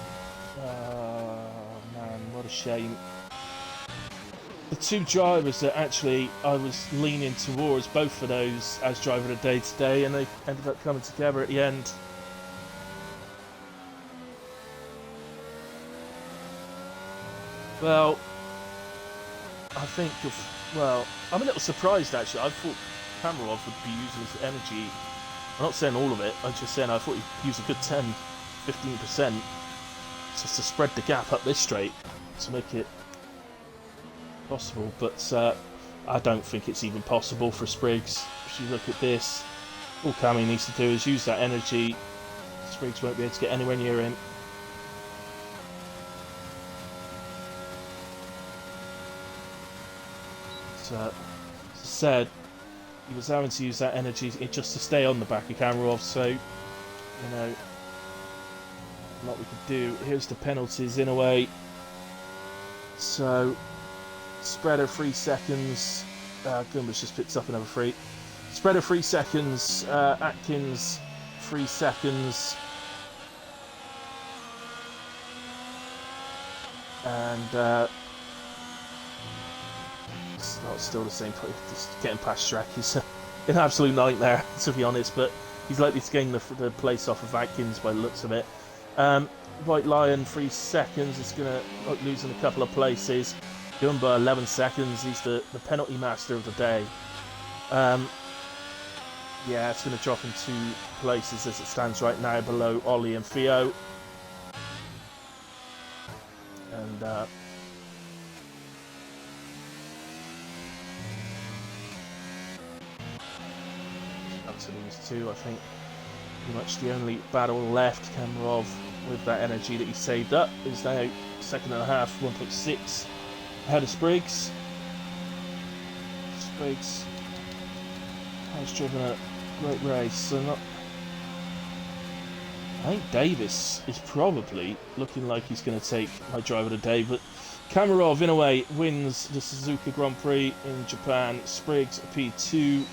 [SPEAKER 1] what a shame. The two drivers that actually I was leaning towards, both of those as driver of the day today, and they ended up coming together at the end. Well, I think, I'm a little surprised actually. I thought Kamarov would be using his energy. I'm not saying all of it, I'm just saying I thought he'd use a good 10-15% just to spread the gap up this straight to make it possible. But I don't think it's even possible for Spriggs. If you look at this, all Cammy needs to do is use that energy. Spriggs won't be able to get anywhere near him. As I said, he was having to use that energy just to stay on the back of Kamarov. So, you know, what we could do. Here's the penalties in a way. So, Spreader 3 seconds. Gumbas just picks up another 3. Spreader 3 seconds. Atkins 3 seconds. And it's not still the same. Just getting past Shrek is an absolute nightmare, to be honest. But he's likely to gain the place off of Atkins by the looks of it. White Lion 3 seconds. It's gonna losing a couple of places. Gumba 11 seconds. He's the penalty master of the day. Yeah, it's going to drop in 2 places as it stands right now, below Ollie and Theo. And down to these 2, I think. Pretty much the only battle left. Kamarov, with that energy that he saved up, is now second and a half, 1.6 ahead of Spriggs. Spriggs has driven a great race, so not. I think Davis is probably looking like he's going to take my driver today, but Kamarov, in a way, wins the Suzuka Grand Prix in Japan. Spriggs P2.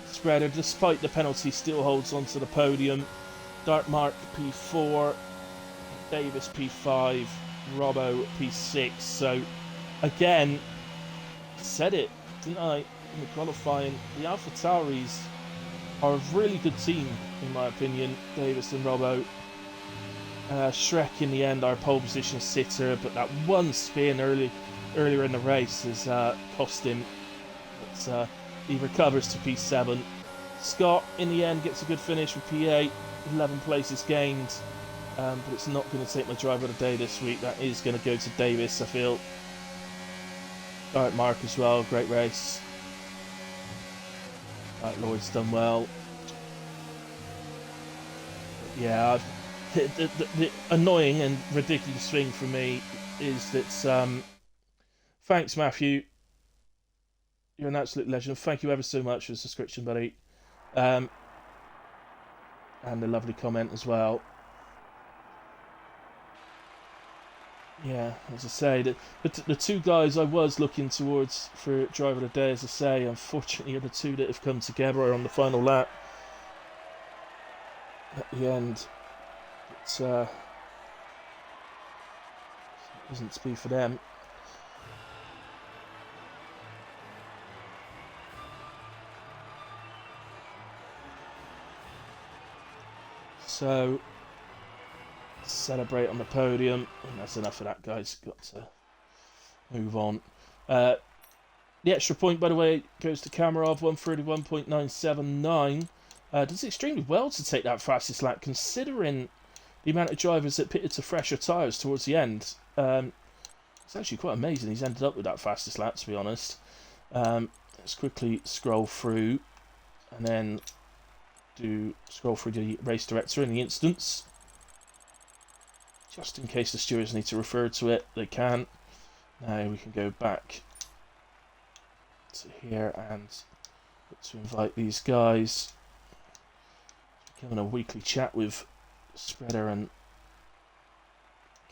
[SPEAKER 1] Spreader, despite the penalty, still holds on to the podium. Dartmark P4. Davis P5. Robbo P6. So, again, said it, didn't I, in the qualifying? The AlphaTauris are a really good team, in my opinion. Davis and Robbo. Shrek, in the end, our pole position sitter, but that one spin earlier in the race has cost him. But he recovers to P7. Scott, in the end, gets a good finish with P8. 11 places gained. But it's not going to take my driver of the day this week. That is going to go to Davis, I feel. Alright, Mark as well. Great race. Alright, Lloyd's done well. But yeah, the annoying and ridiculous thing for me is that thanks, Matthew. You're an absolute legend. Thank you ever so much for the subscription, buddy. And a lovely comment as well. Yeah, as I say, the 2 guys I was looking towards for driver of the day, as I say, unfortunately are the 2 that have come together on the final lap at the end. It wasn't to be for them. So, celebrate on the podium. And that's enough of that, guys. Got to move on. The extra point, by the way, goes to Kamarov, 131.979. Does extremely well to take that fastest lap, considering the amount of drivers that pitted to fresher tyres towards the end. It's actually quite amazing he's ended up with that fastest lap, to be honest. Let's quickly scroll through, and then scroll through the race director in the instance. Just in case the stewards need to refer to it, they can. Now we can go back to here and to invite these guys. Having a weekly chat with Spreader and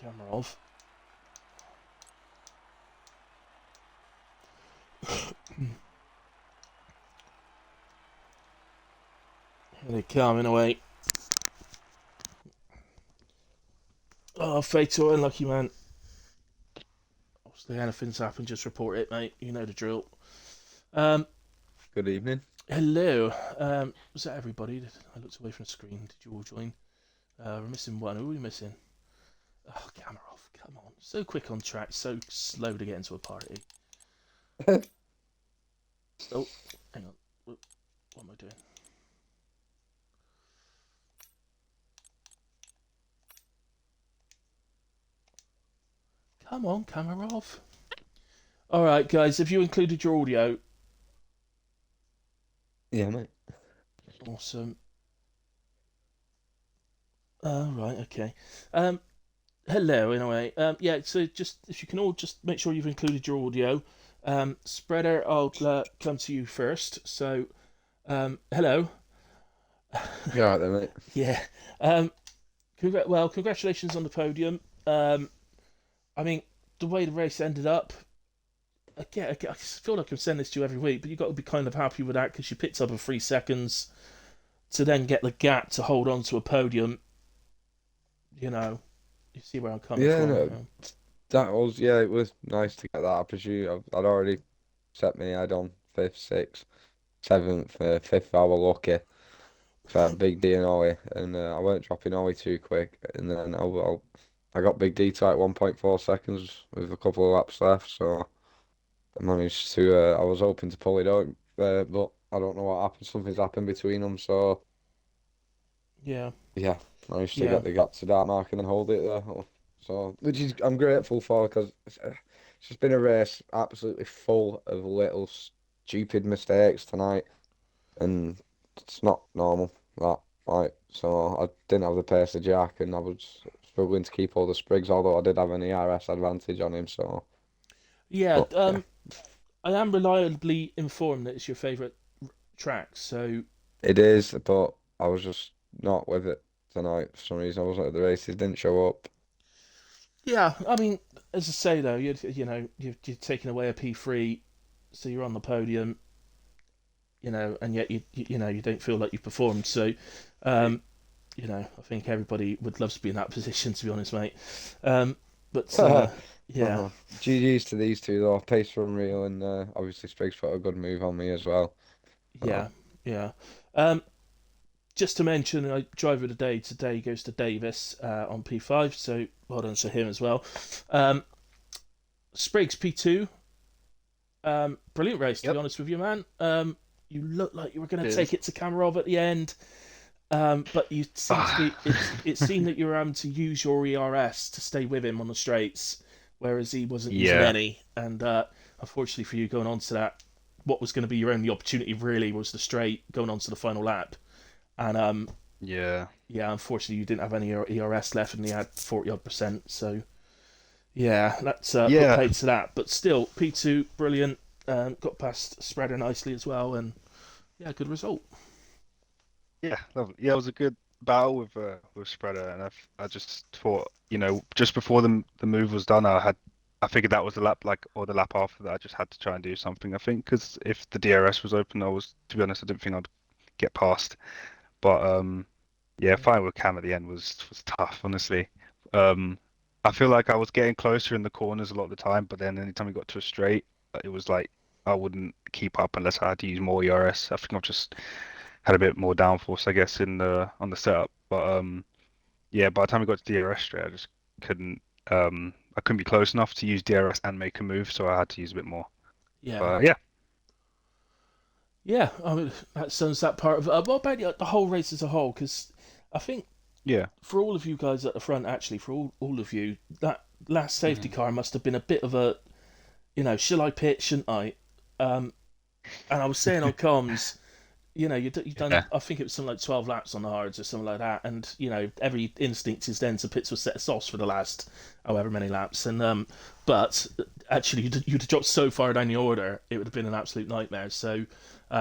[SPEAKER 1] Kamarov. Here they come, in a way. Oh, Fatal, unlucky man. Obviously, anything's happened, just report it, mate. You know the drill.
[SPEAKER 3] Good evening.
[SPEAKER 1] Hello. Was that everybody? I looked away from the screen. Did you all join? We're missing one. Who are we missing? Oh, Kamarov, come on. So quick on track, so slow to get into a party. Oh, hang on. What am I doing? Come on, Kamarov. Alright, guys, have you included your audio?
[SPEAKER 3] Yeah, mate.
[SPEAKER 1] Awesome. Right, okay. Hello, in a way. Yeah, so just if you can all just make sure you've included your audio. Spreader, I'll come to you first. So, Hello.
[SPEAKER 3] You alright then, mate?
[SPEAKER 1] Yeah. Um, congratulations on the podium. I mean, the way the race ended up, I feel like I'm saying this to you every week, but you've got to be kind of happy with that because you picked up a 3 seconds to then get the gap to hold on to a podium. You know, you see where I'm coming
[SPEAKER 3] Yeah,
[SPEAKER 1] from.
[SPEAKER 3] no, that was it was nice to get that. I presume I'd already set my head on fifth, sixth, seventh, fifth. I was lucky for Big D and Ollie, and I weren't dropping Ollie too quick. And then I got Big D to like 1.4 seconds with a couple of laps left, so I managed to. I was hoping to pull it out, but I don't know what happened. Something's happened between them, so.
[SPEAKER 1] Yeah,
[SPEAKER 3] Yeah, managed to
[SPEAKER 1] yeah,
[SPEAKER 3] get the gap to that mark and then hold it there. So, which is I'm grateful for because it's just been a race absolutely full of little stupid mistakes tonight, and it's not normal that. Like, so I didn't have the pace of Jack, and I was struggling to keep all the sprigs, although I did have an ERS advantage on him. So,
[SPEAKER 1] yeah.
[SPEAKER 3] but yeah,
[SPEAKER 1] I am reliably informed that it's your favourite track, so
[SPEAKER 3] it is. But I was just not with it tonight for some reason. I wasn't at the races, didn't show up.
[SPEAKER 1] yeah. I mean, as I say though, you're taking away a P3, so you're on the podium. And yet you don't feel like you've performed. So, um, I think everybody would love to be in that position, to be honest, mate. Um, but yeah,
[SPEAKER 3] Uh-huh. GG's to these two though. Pace were unreal, and obviously Spriggs put a good move on me as well.
[SPEAKER 1] yeah, yeah. Um, just to mention, driver of the day today goes to Davis on P5, so well done to him as well. Um, Spriggs P2, brilliant race, to be
[SPEAKER 4] Yep,
[SPEAKER 1] honest with you, man. You looked like you were going
[SPEAKER 4] it
[SPEAKER 1] to take
[SPEAKER 4] is.
[SPEAKER 1] it to Kamarov at the end. But you seem to be. It seemed that you were having to use your ERS to stay with him on the straights, whereas he wasn't using
[SPEAKER 4] Yeah,
[SPEAKER 1] any. And unfortunately for you, going on to that, what was going to be your only opportunity really was the straight going on to the final lap. And
[SPEAKER 4] yeah,
[SPEAKER 1] yeah, unfortunately you didn't have any ERS left, and he had 40 odd percent. So yeah, that's put
[SPEAKER 4] yeah,
[SPEAKER 1] paid to that. But still, P2 brilliant. Got past Spreader nicely as well, and yeah, good result.
[SPEAKER 4] yeah. Lovely. Yeah, it was a good battle with Spreader, and I just thought, just before the move was done, I figured that was the lap or the lap after that. I just had to try and do something. I think because if the DRS was open, to be honest, I didn't think I'd get past. But yeah, fighting with Cam at the end was tough, honestly. Um, I feel like I was getting closer in the corners a lot of the time, but then anytime we got to a straight, it was like I wouldn't keep up unless I had to use more ERS. I think I've just had a bit more downforce, I guess, in the on the setup. But yeah, by the time we got to DRS straight, I just couldn't I couldn't be close enough to use DRS and make a move, so I had to use a bit more.
[SPEAKER 1] Yeah.
[SPEAKER 4] But yeah,
[SPEAKER 1] Yeah, I mean that sums that part of it. What about the whole race as a whole? Because I think
[SPEAKER 4] yeah,
[SPEAKER 1] for all of you guys at the front, actually, for all of you, that last safety
[SPEAKER 4] mhm,
[SPEAKER 1] car must have been a bit of a, shall I pit, shouldn't I? Um, and I was saying on comms, you've done,
[SPEAKER 4] yeah,
[SPEAKER 1] I think it was something like 12 laps on the hards or something like that, and every instinct is then to pit to a set of sauce for the last however many laps, and but actually you'd have dropped so far down the order, it would have been an absolute nightmare. So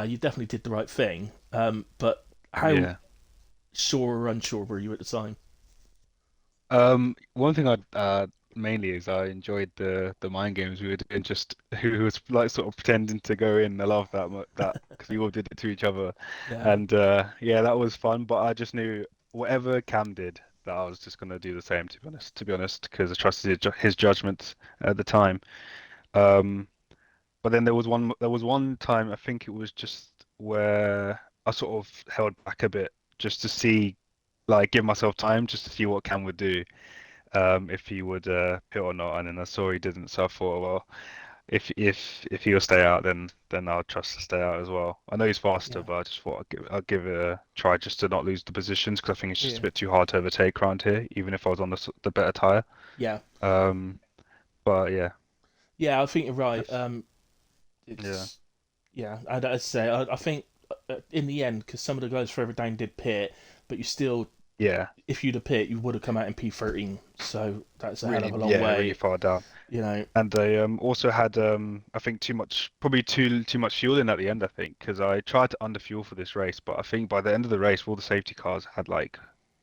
[SPEAKER 1] you definitely did the right thing. But how
[SPEAKER 4] yeah.
[SPEAKER 1] sure or unsure were you at the time?
[SPEAKER 4] One thing I mainly is I enjoyed the mind games we were doing, just who was like sort of pretending to go in. I love that because we all did it to each other,
[SPEAKER 1] Yeah,
[SPEAKER 4] and yeah, that was fun. But I just knew whatever Cam did, that I was just gonna do the same. To be honest, because I trusted his judgment at the time. Um, but then there was one time I think it was just where I sort of held back a bit just to see, like, give myself time just to see what Cam would do, if he would pit or not, and then I saw he didn't, so I thought, well, if he'll stay out, then I'll trust to stay out as well. I know he's faster,
[SPEAKER 1] yeah,
[SPEAKER 4] but I just thought I'd give it a try just to not lose the positions because I think it's just a
[SPEAKER 1] yeah,
[SPEAKER 4] bit too hard to overtake around here, even if I was on the better tire.
[SPEAKER 1] yeah,
[SPEAKER 4] Um, but yeah,
[SPEAKER 1] yeah. I think you're right.
[SPEAKER 4] that's yeah,
[SPEAKER 1] It's Yeah, I say I think in the end, because some of the guys further down did pit, but you still
[SPEAKER 4] Yeah,
[SPEAKER 1] if you'd have pit, you would have come out in P13. So that's a hell of
[SPEAKER 4] really,
[SPEAKER 1] a long
[SPEAKER 4] yeah,
[SPEAKER 1] way.
[SPEAKER 4] really far down.
[SPEAKER 1] You know.
[SPEAKER 4] And they also had I think probably too much fuel in at the end. I think because I tried to underfuel for this race, but I think by the end of the race, all the safety cars had like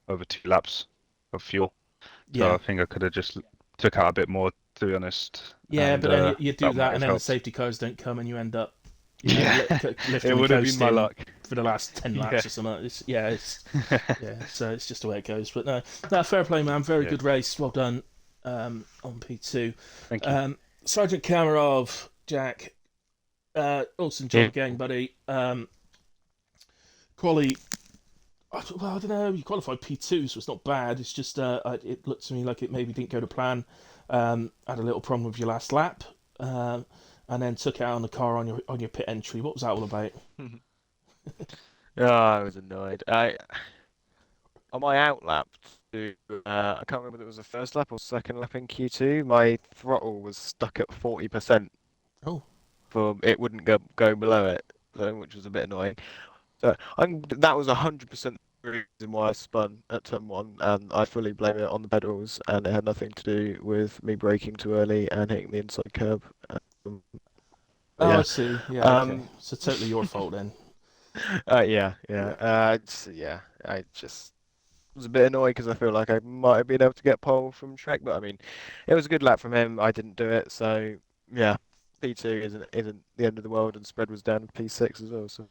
[SPEAKER 4] over 2 laps of fuel. So
[SPEAKER 1] Yeah.
[SPEAKER 4] I think I could have just took out a bit more, to be honest.
[SPEAKER 1] Yeah,
[SPEAKER 4] And
[SPEAKER 1] but then you do
[SPEAKER 4] that might
[SPEAKER 1] that, and
[SPEAKER 4] have
[SPEAKER 1] then the
[SPEAKER 4] helped.
[SPEAKER 1] safety cars don't come, and you end up,
[SPEAKER 4] Yeah,
[SPEAKER 1] lifting
[SPEAKER 4] it
[SPEAKER 1] the
[SPEAKER 4] would have
[SPEAKER 1] coast
[SPEAKER 4] been my
[SPEAKER 1] in
[SPEAKER 4] luck.
[SPEAKER 1] for the last 10
[SPEAKER 4] Yeah.
[SPEAKER 1] laps or something. Yeah. So it's just the way it goes. But no, fair play, man. Very
[SPEAKER 4] Yeah.
[SPEAKER 1] good race. Well done on P2.
[SPEAKER 4] Thank you.
[SPEAKER 1] Sergeant Kamarov, Jack, awesome job
[SPEAKER 2] Yeah.
[SPEAKER 1] again, buddy. Quali, well, I don't know. You qualified P2, so it's not bad. It's just it looked to me like it maybe didn't go to plan. Had a little problem with your last lap, and then took it out on the car on your pit entry. What was that all about?
[SPEAKER 5] Oh, I was annoyed. On my out lap to I can't remember if it was the first lap or second lap in Q2, my throttle was stuck at 40%.
[SPEAKER 1] Oh.
[SPEAKER 5] It wouldn't go below it, which was a bit annoying. So that was 100% the reason why I spun at turn 1, and I fully blame it on the pedals, and it had nothing to do with me braking too early and hitting the inside curb.
[SPEAKER 1] Oh,
[SPEAKER 5] yeah.
[SPEAKER 1] I see. Yeah, okay.
[SPEAKER 5] Um,
[SPEAKER 1] So totally your fault then.
[SPEAKER 5] yeah. I just was a bit annoyed because I feel like I might have been able to get pole from Shrek, but I mean, it was a good lap from him. I didn't do it, so yeah. P2 isn't the end of the world, and spread was down to P6 as well. So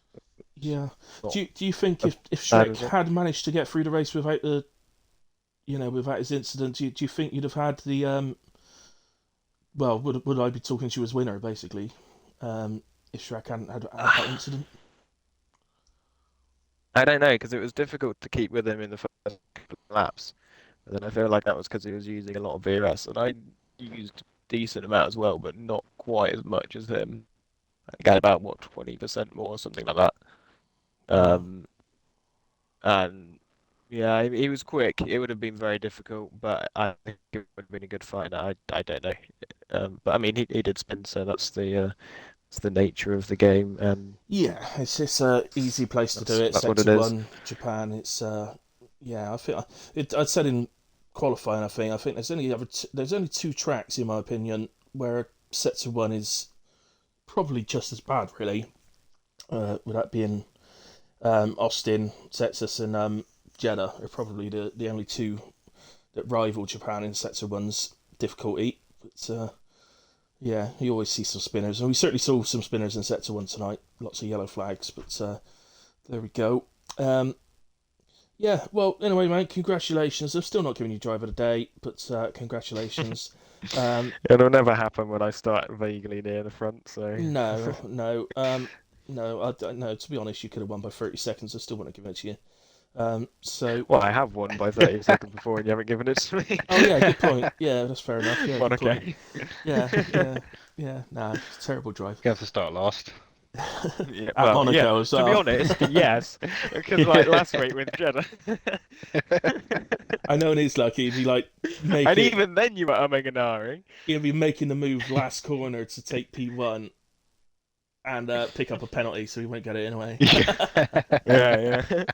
[SPEAKER 1] Yeah.
[SPEAKER 5] not
[SPEAKER 1] Do you think if
[SPEAKER 5] bad
[SPEAKER 1] Shrek
[SPEAKER 5] result.
[SPEAKER 1] had managed to get through the race without without his incident, do you think you'd have had the well, would I be talking to you as winner basically? If Shrek hadn't had that incident.
[SPEAKER 5] I don't know because it was difficult to keep with him in the first couple of laps. And then I feel like that was because he was using a lot of VRS, and I used a decent amount as well, but not quite as much as him. I got about 20% more, or something like that. And yeah, he was quick. It would have been very difficult, but I think it would have been a good fight. I don't know. But I mean, he did spin, so that's the nature of the game, and
[SPEAKER 1] Yeah, it's a easy place to do it.
[SPEAKER 5] that's what it
[SPEAKER 1] Sector
[SPEAKER 5] is.
[SPEAKER 1] 1, Japan. It's yeah. I think I said in qualifying. I think there's only two tracks in my opinion where Sector 1 is probably just as bad, really. With that being Austin, Texas, and Jeddah are probably the only two that rival Japan in Sector 1's difficulty. But yeah, you always see some spinners, and we certainly saw some spinners in Sector 1 tonight. Lots of yellow flags, but there we go. Yeah, well, anyway, mate, congratulations. I'm still not giving you driver of the day, but congratulations.
[SPEAKER 5] It'll never happen when I start vaguely near the front. So
[SPEAKER 1] No. No, to be honest, you could have won by 30 seconds. I still wouldn't have given it to you. So.
[SPEAKER 5] Well, I have won by 30 seconds before, and you haven't given it to me.
[SPEAKER 1] Oh yeah, good point. Yeah, that's fair enough. Yeah,
[SPEAKER 5] But
[SPEAKER 1] good point.
[SPEAKER 5] okay.
[SPEAKER 1] Yeah. Nah, it's a terrible drive.
[SPEAKER 4] You have to start last.
[SPEAKER 5] Yeah,
[SPEAKER 1] At Monaco
[SPEAKER 5] yeah,
[SPEAKER 1] as
[SPEAKER 5] to be
[SPEAKER 1] well.
[SPEAKER 5] honest, yes, because like last week with Jeddah,
[SPEAKER 1] I know, and he's lucky. He'd be like,
[SPEAKER 5] and even then you were umming and ahhing.
[SPEAKER 1] he'd be making the move last corner to take P1 and pick up a penalty, so he won't get it anyway.
[SPEAKER 5] Yeah.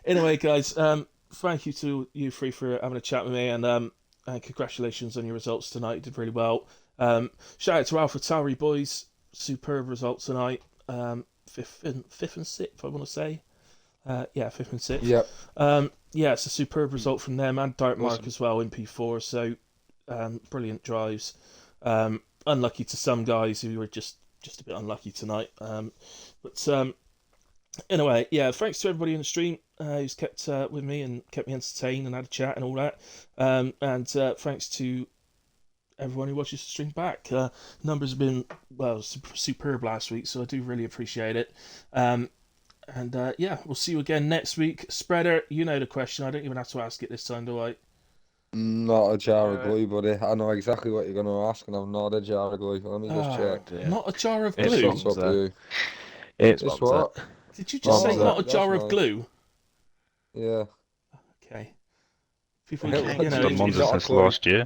[SPEAKER 1] Anyway, guys, thank you to you three for having a chat with me, and congratulations on your results tonight. You did really well. Shout out to Alpha Tauri boys, superb results tonight. Fifth and sixth, I want to say. Yeah, fifth and sixth.
[SPEAKER 3] Yep.
[SPEAKER 1] Yeah, it's a superb result from them and Dark Mark
[SPEAKER 5] Awesome.
[SPEAKER 1] as well in P4. So brilliant drives. Unlucky to some guys who were just a bit unlucky tonight. But anyway, yeah, thanks to everybody in the stream who's kept with me and kept me entertained and had a chat and all that. And thanks to everyone who watches the stream back. Numbers have been, well, superb last week, so I do really appreciate it. And yeah, we'll see you again next week. Spreader, you know the question. I don't even have to ask it this time, do I?
[SPEAKER 3] Not a jar of glue, buddy. I know exactly what you're going to ask, and I'm not a jar of glue. Let me just check.
[SPEAKER 5] dear.
[SPEAKER 1] Not a jar of
[SPEAKER 5] It's
[SPEAKER 1] glue.
[SPEAKER 3] It's up to you.
[SPEAKER 5] It's
[SPEAKER 3] It's
[SPEAKER 5] Monza.
[SPEAKER 3] what?
[SPEAKER 1] Did you just say
[SPEAKER 3] Monza.
[SPEAKER 1] not a
[SPEAKER 3] That's
[SPEAKER 1] jar of
[SPEAKER 3] nice.
[SPEAKER 1] glue?
[SPEAKER 3] Yeah.
[SPEAKER 1] Okay. People,
[SPEAKER 3] Okay,
[SPEAKER 1] you
[SPEAKER 3] well,
[SPEAKER 1] know,
[SPEAKER 3] it's
[SPEAKER 4] Done
[SPEAKER 3] not
[SPEAKER 1] if-
[SPEAKER 4] Monza
[SPEAKER 3] a
[SPEAKER 4] since
[SPEAKER 3] clue.
[SPEAKER 4] last year.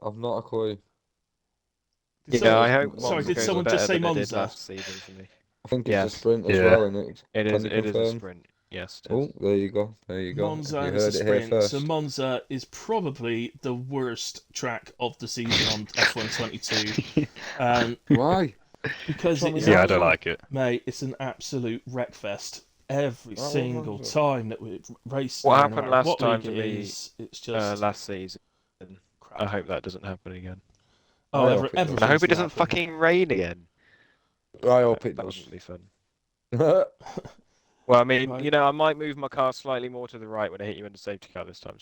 [SPEAKER 3] I've not a clue.
[SPEAKER 1] did
[SPEAKER 5] Yeah,
[SPEAKER 1] someone-
[SPEAKER 5] I hope
[SPEAKER 1] Sorry,
[SPEAKER 5] Monza
[SPEAKER 1] did
[SPEAKER 5] goes
[SPEAKER 1] someone
[SPEAKER 5] better
[SPEAKER 1] just say
[SPEAKER 5] than it did
[SPEAKER 1] Monza?
[SPEAKER 5] last season for me.
[SPEAKER 3] I think it's
[SPEAKER 5] Yes.
[SPEAKER 3] a sprint as
[SPEAKER 4] Yeah.
[SPEAKER 3] well, isn't it?
[SPEAKER 5] It
[SPEAKER 3] Can
[SPEAKER 5] is.
[SPEAKER 3] you
[SPEAKER 5] It is a
[SPEAKER 3] confirm?
[SPEAKER 5] sprint. Yes.
[SPEAKER 3] Oh, there you go. There you go.
[SPEAKER 1] Monza
[SPEAKER 3] You
[SPEAKER 1] and it's a
[SPEAKER 3] heard it here
[SPEAKER 1] sprint.
[SPEAKER 3] first.
[SPEAKER 1] So Monza is probably the worst track of the season on F1 22.
[SPEAKER 3] Why?
[SPEAKER 1] Because it is,
[SPEAKER 4] Yeah, I don't like it.
[SPEAKER 1] mate, it's an absolute wreckfest. Every
[SPEAKER 3] That was
[SPEAKER 1] single
[SPEAKER 3] Monza.
[SPEAKER 1] time that we race
[SPEAKER 5] What
[SPEAKER 1] there, no
[SPEAKER 5] happened
[SPEAKER 1] matter
[SPEAKER 5] last
[SPEAKER 1] what
[SPEAKER 5] time
[SPEAKER 1] league
[SPEAKER 5] to
[SPEAKER 1] it
[SPEAKER 5] me,
[SPEAKER 1] is, it's just
[SPEAKER 5] last season? I
[SPEAKER 1] crap.
[SPEAKER 5] hope that doesn't happen again.
[SPEAKER 1] Oh,
[SPEAKER 3] I hope it does.
[SPEAKER 1] everything's
[SPEAKER 5] And I hope it
[SPEAKER 1] gonna
[SPEAKER 5] doesn't
[SPEAKER 1] happen.
[SPEAKER 5] fucking rain again.
[SPEAKER 3] I hope it
[SPEAKER 5] That
[SPEAKER 3] does.
[SPEAKER 5] wouldn't be fun. Well, I mean,
[SPEAKER 1] Right.
[SPEAKER 5] you know, I might move my car slightly more to the right when I hit you in the safety car this time.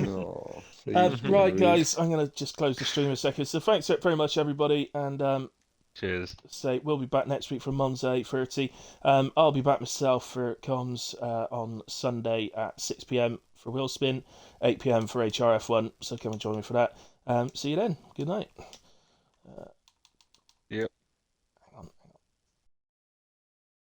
[SPEAKER 3] No. See, he's being
[SPEAKER 1] Right,
[SPEAKER 3] rude.
[SPEAKER 1] guys, I'm going to just close the stream in a second. So thanks very much, everybody, and
[SPEAKER 4] Cheers.
[SPEAKER 1] say we'll be back next week from Monza 8:30. I'll be back myself for comms on Sunday at 6 p.m. for Wheelspin, 8 p.m. for HRF1. So come and join me for that. See you then. Good night.
[SPEAKER 4] Yep.